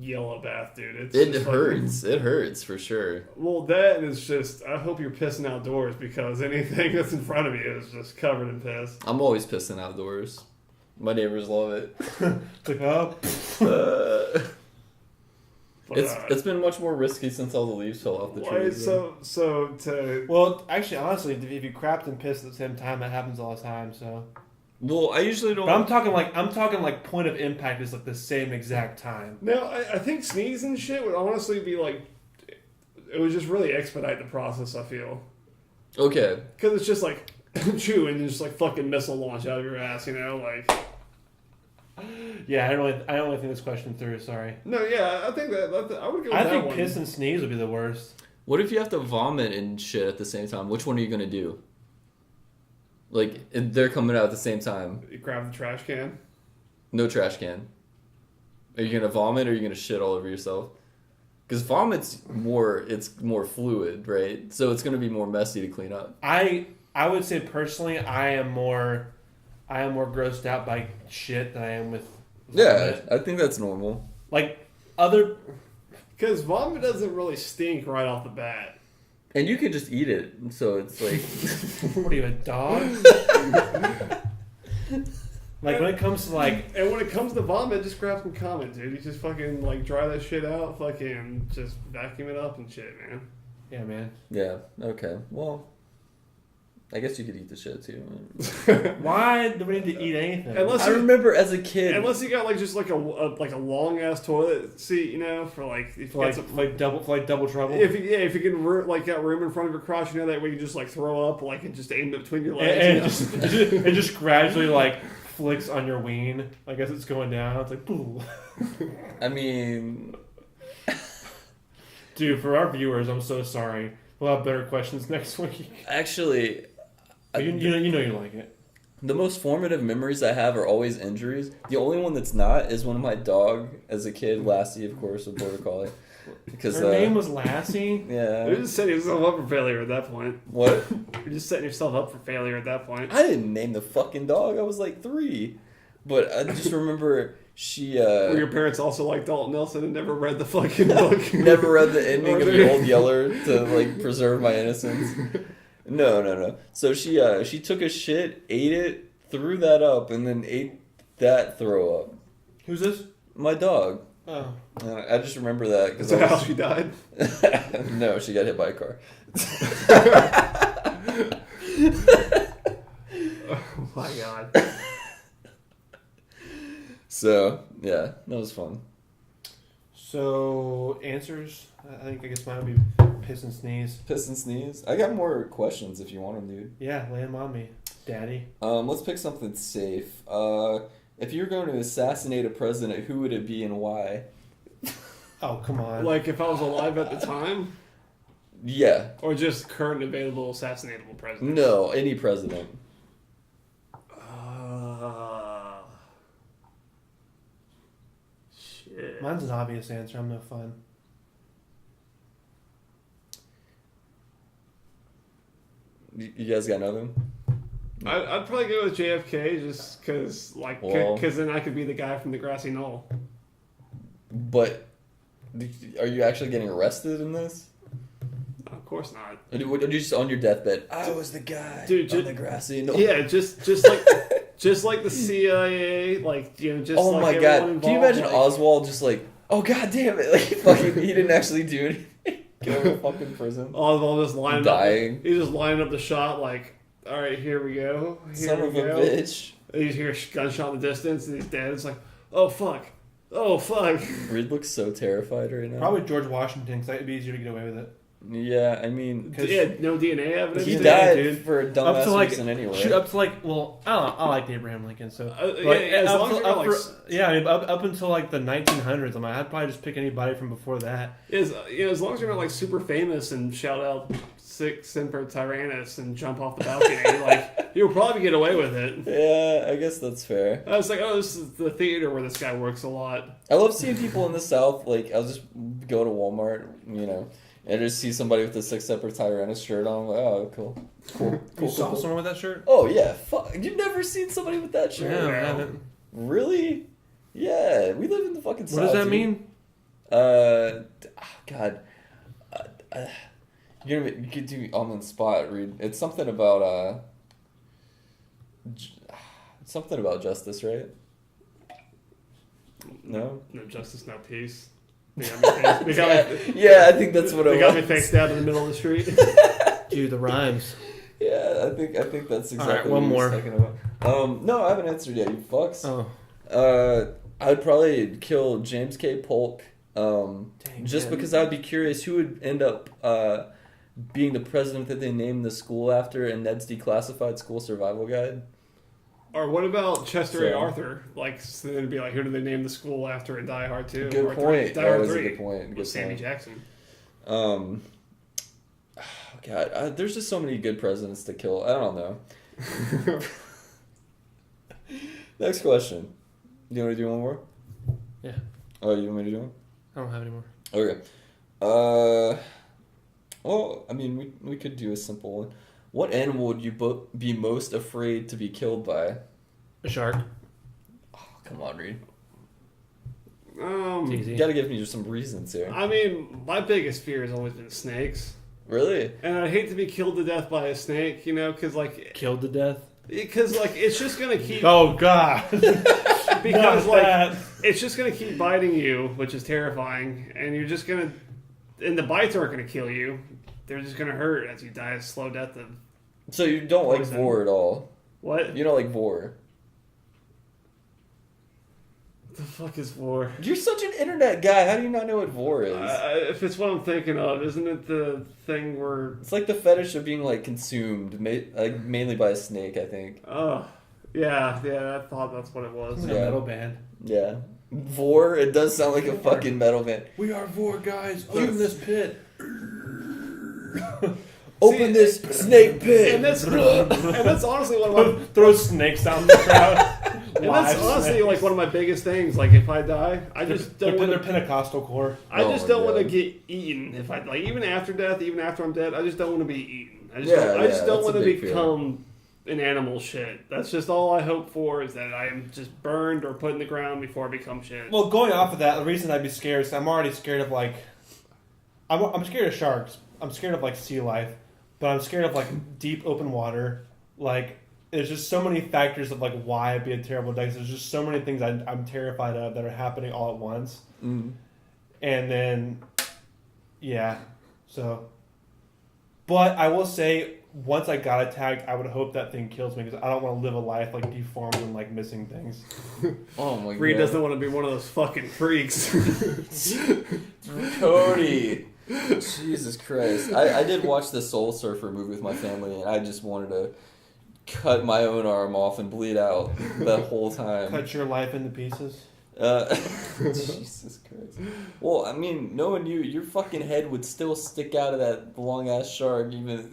yellow bath, dude. It's It just hurts. It hurts for sure. Well, that is just. I hope you're pissing outdoors because anything that's in front of you is just covered in piss. I'm always pissing outdoors. My neighbors love it. It's like, oh, But, It's been much more risky since all the leaves fell off the trees. so to well, actually, honestly, if you crapped and pissed at the same time, that happens all the time. So, Well, I usually don't. but I'm talking like point of impact is like the same exact time. no, I think sneeze and shit would honestly be like. It would just really expedite the process. I feel Okay. because it's just like chew and just like fucking missile launch out of your ass. Like. Yeah, I don't really think this question through. Sorry. No, yeah, I think that I would go with I that think one. piss and sneeze would be the worst. What if you have to vomit and shit at the same time? Which one are you gonna do? Like, if they're coming out at the same time. You grab the trash can. No trash can. Are you gonna vomit or are you gonna shit all over yourself? Because vomit's it's more fluid, right? So it's gonna be more messy to clean up. I would say personally, I am more grossed out by shit than I am with Yeah, vomit. I think that's normal. Like other. Because vomit doesn't really stink right off the bat. And you can just eat it, so it's like... What are you, a dog? Like when it comes to like. And when it comes to vomit, just grab some Comet, dude. You just fucking like dry that shit out, fucking just vacuum it up and shit, man. Yeah, man. Yeah, okay. Well, I guess you could eat the shit too. Why do we need to eat anything? I remember as a kid. Unless you got like just like a long ass toilet seat, you know, for like if you like double trouble. If you can got room in front of your crotch, you know, that way you can just like throw up like and just aim it between your legs. And it just gradually like flicks on your ween. I guess it's going down. It's like, ooh. I mean, dude, for our viewers, I'm so sorry. We'll have better questions next week. Actually, you know you like it. The most formative memories I have are always injuries. The only one that's not is when my dog, as a kid, Lassie, of course, a border collie. Because her name was Lassie. Yeah. You're just setting yourself up for failure at that point. What? You're just setting yourself up for failure at that point. I didn't name the fucking dog. I was like 3, but I just remember she. Were your parents also like Dalton Nelson and never read the fucking book? Never read the ending of The Old Yeller to like preserve my innocence. No. So she took a shit, ate it, threw that up, and then ate that throw up. Who's this? My dog. Oh. I just remember that because Is that how she died? No, she got hit by a car. Oh my god. So yeah, that was fun. So answers. I guess mine would be piss and sneeze. Piss and sneeze. I got more questions if you want them, dude. Yeah, lay them on me, Daddy. Let's pick something safe. If you were going to assassinate a president, who would it be and why? Oh, come on. Like if I was alive at the time? Yeah. Or just current available assassinatable president? No, any president. Shit. Mine's an obvious answer. I'm no fun. You guys got nothing? I'd probably go with JFK just because, then I could be the guy from the grassy knoll. But are you actually getting arrested in this? Of course not. Or you just on your deathbed? I was the guy on the grassy knoll. Yeah, just like the CIA, just. Oh like my god! involved, Can you imagine Oswald just like, oh god damn it, like he didn't actually do anything. Go to fucking prison. Oswald just lining dying. up. He's just lining up the shot like, all right, here we go. Son of a bitch. And you hear a gunshot in the distance, and he's dead. It's like, oh fuck. Reed looks so terrified right now. Probably George Washington, because it'd be easier to get away with it. Yeah, I mean, no DNA evidence. He died for a dumbass reason anyway. Up to I like Abraham Lincoln, so as long as up until like the 1900s, I'd probably just pick anybody from before that. As long as you're not like super famous and shout out "Sic Semper Tyrannis" and jump off the balcony, you'll probably get away with it. Yeah, I guess that's fair. I was like, oh, this is the theater where this guy works a lot. I love seeing people in the South. Like, I'll just go to Walmart, and just see somebody with the Sic Semper Tyrannis shirt on. I'm like, oh, cool. You saw someone with that shirt? Oh yeah, fuck. You've never seen somebody with that shirt? Yeah, I haven't. Really? Yeah, we live in the fucking South. What does that mean? God. You could do on the spot, Reed. It's something about justice, right? No? No justice, no peace. Yeah, I think that's what they got me faced down in the middle of the street. Dude, the rhymes. Yeah, I think that's exactly right, what one he was more. talking about. No, I haven't answered yet, you fucks. Oh. I'd probably kill James K. Polk, just because I'd be curious who would end up being the president that they named the school after in Ned's Declassified School Survival Guide. Or what about Chester A. Arthur? So it'd be like, who do they name the school after in Die Hard 2? Good point. Die Hard That is 3. a good point. With Sammy Jackson. God, there's just so many good presidents to kill. I don't know. Next question. Do you want to do one more? Yeah. Oh, you want me to do one? I don't have any more. Okay. Well, I mean, we could do a simple one. What animal would you be most afraid to be killed by? A shark. Oh, come on, Reed. You gotta give me just some reasons here. I mean, my biggest fear has always been snakes. Really? And I'd hate to be killed to death by a snake, because Killed to death? Because it's just gonna keep. Oh God! Because it's just gonna keep biting you, which is terrifying, and you're just gonna. And the bites aren't gonna kill you; they're just gonna hurt as you die a slow death of So you don't like Poison. vor at all? What? You don't like vor? The fuck is vor? You're such an internet guy. How do you not know what vor is? If it's what I'm thinking of, isn't it the thing where? It's like the fetish of being like consumed, like mainly by a snake, I think. Oh, yeah. I thought that's what it was. It's a Yeah. metal band. Yeah. Vor, it does sound like a fucking metal band. We are vor guys. Open this pit. Open this snake pit. And that's honestly one of my. Throw snakes down the crowd. And that's honestly like one of my biggest things. Like if I die, I just They're don't putting want their Pentecostal core. I Oh just my don't want to God. get eaten. If I like, even after death, even after I'm dead, I just don't want to be eaten. I just Yeah, don't, I just yeah, don't that's a want to big become an animal shit. That's just all I hope for is that I am just burned or put in the ground before I become shit. Well, going off of that, the reason I'd be scared is I'm already scared of like, I'm scared of sharks. I'm scared of like sea life, but I'm scared of like deep open water. Like, there's just so many factors of like why I'd be a terrible death. There's just so many things I'm terrified of that are happening all at once. Mm. And then, yeah, so. But I will say, once I got attacked, I would hope that thing kills me because I don't want to live a life like deformed and like missing things. Oh my Reed God. doesn't want to be one of those fucking freaks. Cody. Jesus Christ. I did watch the Soul Surfer movie with my family, and I just wanted to cut my own arm off and bleed out the whole time. Cut your life into pieces. Jesus Christ. Well, I mean, knowing you, your fucking head would still stick out of that long ass shark. Even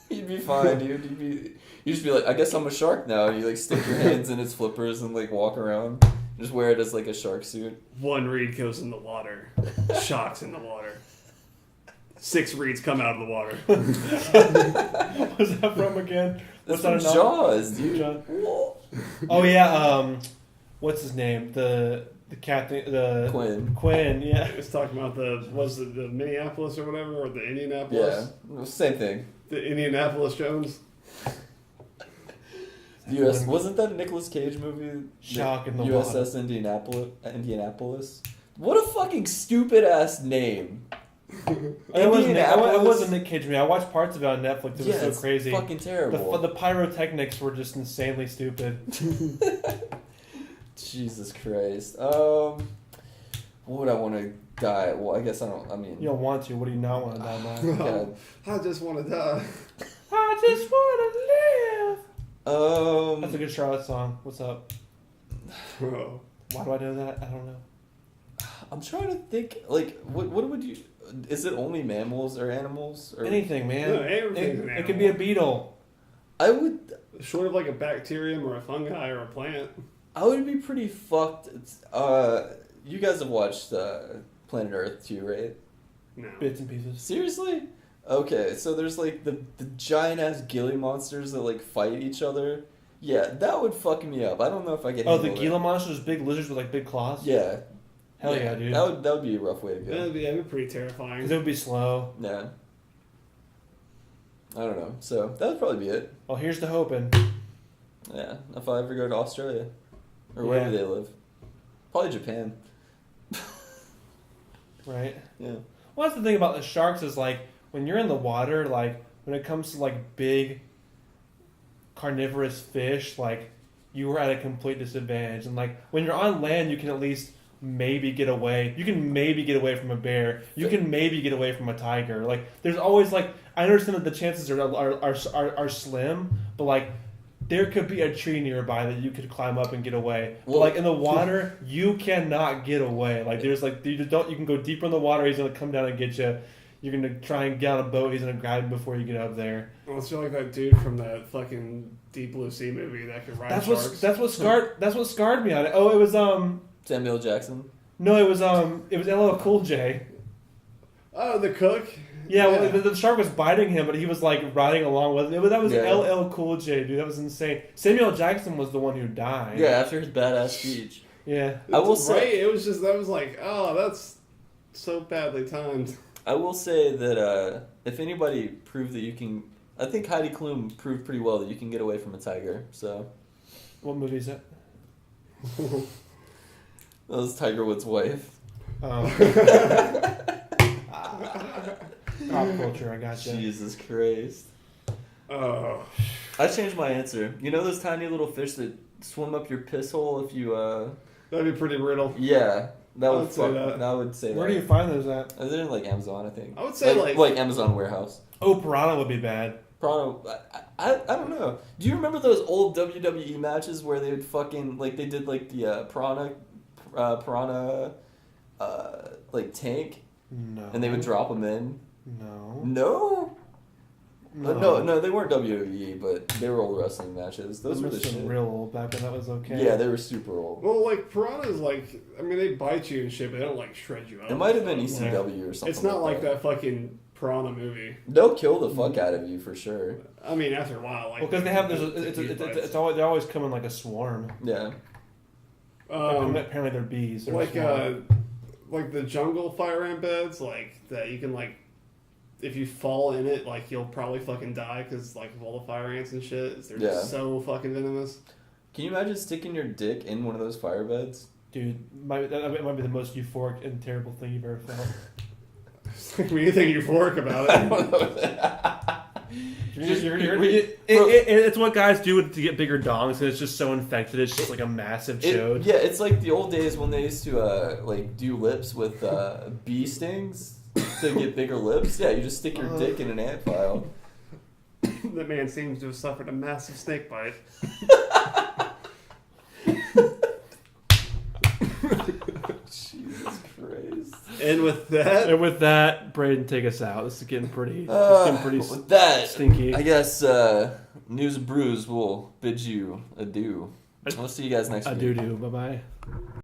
you'd be fine, dude. You'd just be like, I guess I'm a shark now. You like stick your hands in its flippers and like walk around. Just wear it as like a shark suit. One Reed goes in the water. Shocks in the water. 6 Reeds come out of the water. What's that from again? That's What's from that Jaws, dude. Jaws. Oh yeah, what's his name? The captain, the Quinn. Quinn, yeah. It's talking about the Minneapolis or whatever, or the Yeah, Indianapolis. same thing. The Indianapolis Jones. U.S. Wasn't that a Nicolas Cage movie? Shock in the USS Indianapolis. What a fucking stupid ass name. It wasn't Nick Cage movie. I watched parts of it on Netflix. It was so it's crazy. fucking terrible. The pyrotechnics were just insanely stupid. Jesus Christ. What would I want to die? Well, I guess I don't. I mean, You don't want to. What do you not want to die, man? God. I just want to die. I just want to live. That's a Um, good Charlotte song. What's up? Bro. Why do I know that? I don't know. I'm trying to think. Like, what would you? Is it only mammals or animals? Or Anything, man. No, everything's an It could be a animal. beetle. I would. Short of like a bacterium or a fungi or a plant. I would be pretty fucked. You guys have watched Planet Earth too, right? No. Bits and pieces. Seriously? Okay, so there's like the giant ass ghillie monsters that like fight each other. Yeah, that would fuck me up. I don't know if I could. Oh, the handle Gila that. monsters, big lizards with like big claws? Yeah. Hell yeah, dude. That would be a rough way to go. That'd be pretty terrifying. Because it would be slow. Yeah. I don't know. So that would probably be it. Well, here's to hoping. Yeah. If I ever go to Australia or wherever Yeah. they live, probably Japan. Right? Yeah. Well, that's the thing about the sharks is like when you're in the water, like when it comes to like big carnivorous fish, like you are at a complete disadvantage. And like when you're on land, you can at least maybe get away. You can maybe get away from a bear. You can maybe get away from a tiger. Like there's always like I understand that the chances are slim, but like there could be a tree nearby that you could climb up and get away. But Well- like in the water, you cannot get away. Like there's like you can go deeper in the water. He's gonna come down and get you. You're gonna try and get on a boat. He's gonna grab you before you get up there. Well, it's like that dude from that fucking Deep Blue Sea movie that could ride sharks. That's what scarred me on it. Oh, it was Samuel Jackson. no, it was LL Cool J. Oh, the cook. Yeah, well, the shark was biting him, but he was like riding along with it. That was Yeah. LL Cool J, dude. That was insane. Samuel Jackson was the one who died. Yeah, after his badass speech. Yeah. I will Right, say. it was just that was like, oh, that's so badly timed. I will say that if anybody proved that you can, I think Heidi Klum proved pretty well that you can get away from a tiger. So What movie is it? that was Tiger Woods' wife. Pop culture, I gotcha. Jesus Christ. Oh. I changed my answer. You know those tiny little fish that swim up your piss hole if you That'd be pretty brutal. Yeah, that would say that. I would say Where that. do you find those at? They're in like Amazon, I think. I would say like Amazon warehouse. Oh, piranha would be bad. Piranha, I don't know. Do you remember those old WWE matches where they would fucking like they did like the piranha like tank No. and they would drop them in? No. No. No, they weren't WWE, but they were old wrestling matches. Those were the shit. Real old back when that was okay. Yeah, they were super old. Well, like piranhas, like I mean, they bite you and shit, but they don't like shred you up. It might have been ECW or something. It's not like that fucking piranha movie. They'll kill the fuck out of you for sure. I mean, after a while, like because they have it's always they always come in like a swarm. Yeah. Apparently they're bees. Like the jungle fire ant beds, like that you can like. If you fall in it, like you'll probably fucking die because like of all the fire ants and shit, they're just so fucking venomous. Can you imagine sticking your dick in one of those fire beds? Dude, that might be the most euphoric and terrible thing you've ever felt. I mean, anything euphoric about it. I don't know. It's what guys do to get bigger dongs, and it's just so infected. It's just like a massive chode. Yeah, it's like the old days when they used to like do lips with bee stings to get bigger lips. Yeah, you just stick your dick in an ant pile. The man seems to have suffered a massive snake bite. Jesus Christ. And with that, Braden, take us out. This is getting pretty. With that, stinky. I guess Newz N Brewz will bid you adieu. We'll see you guys next week. Adieu. Bye bye.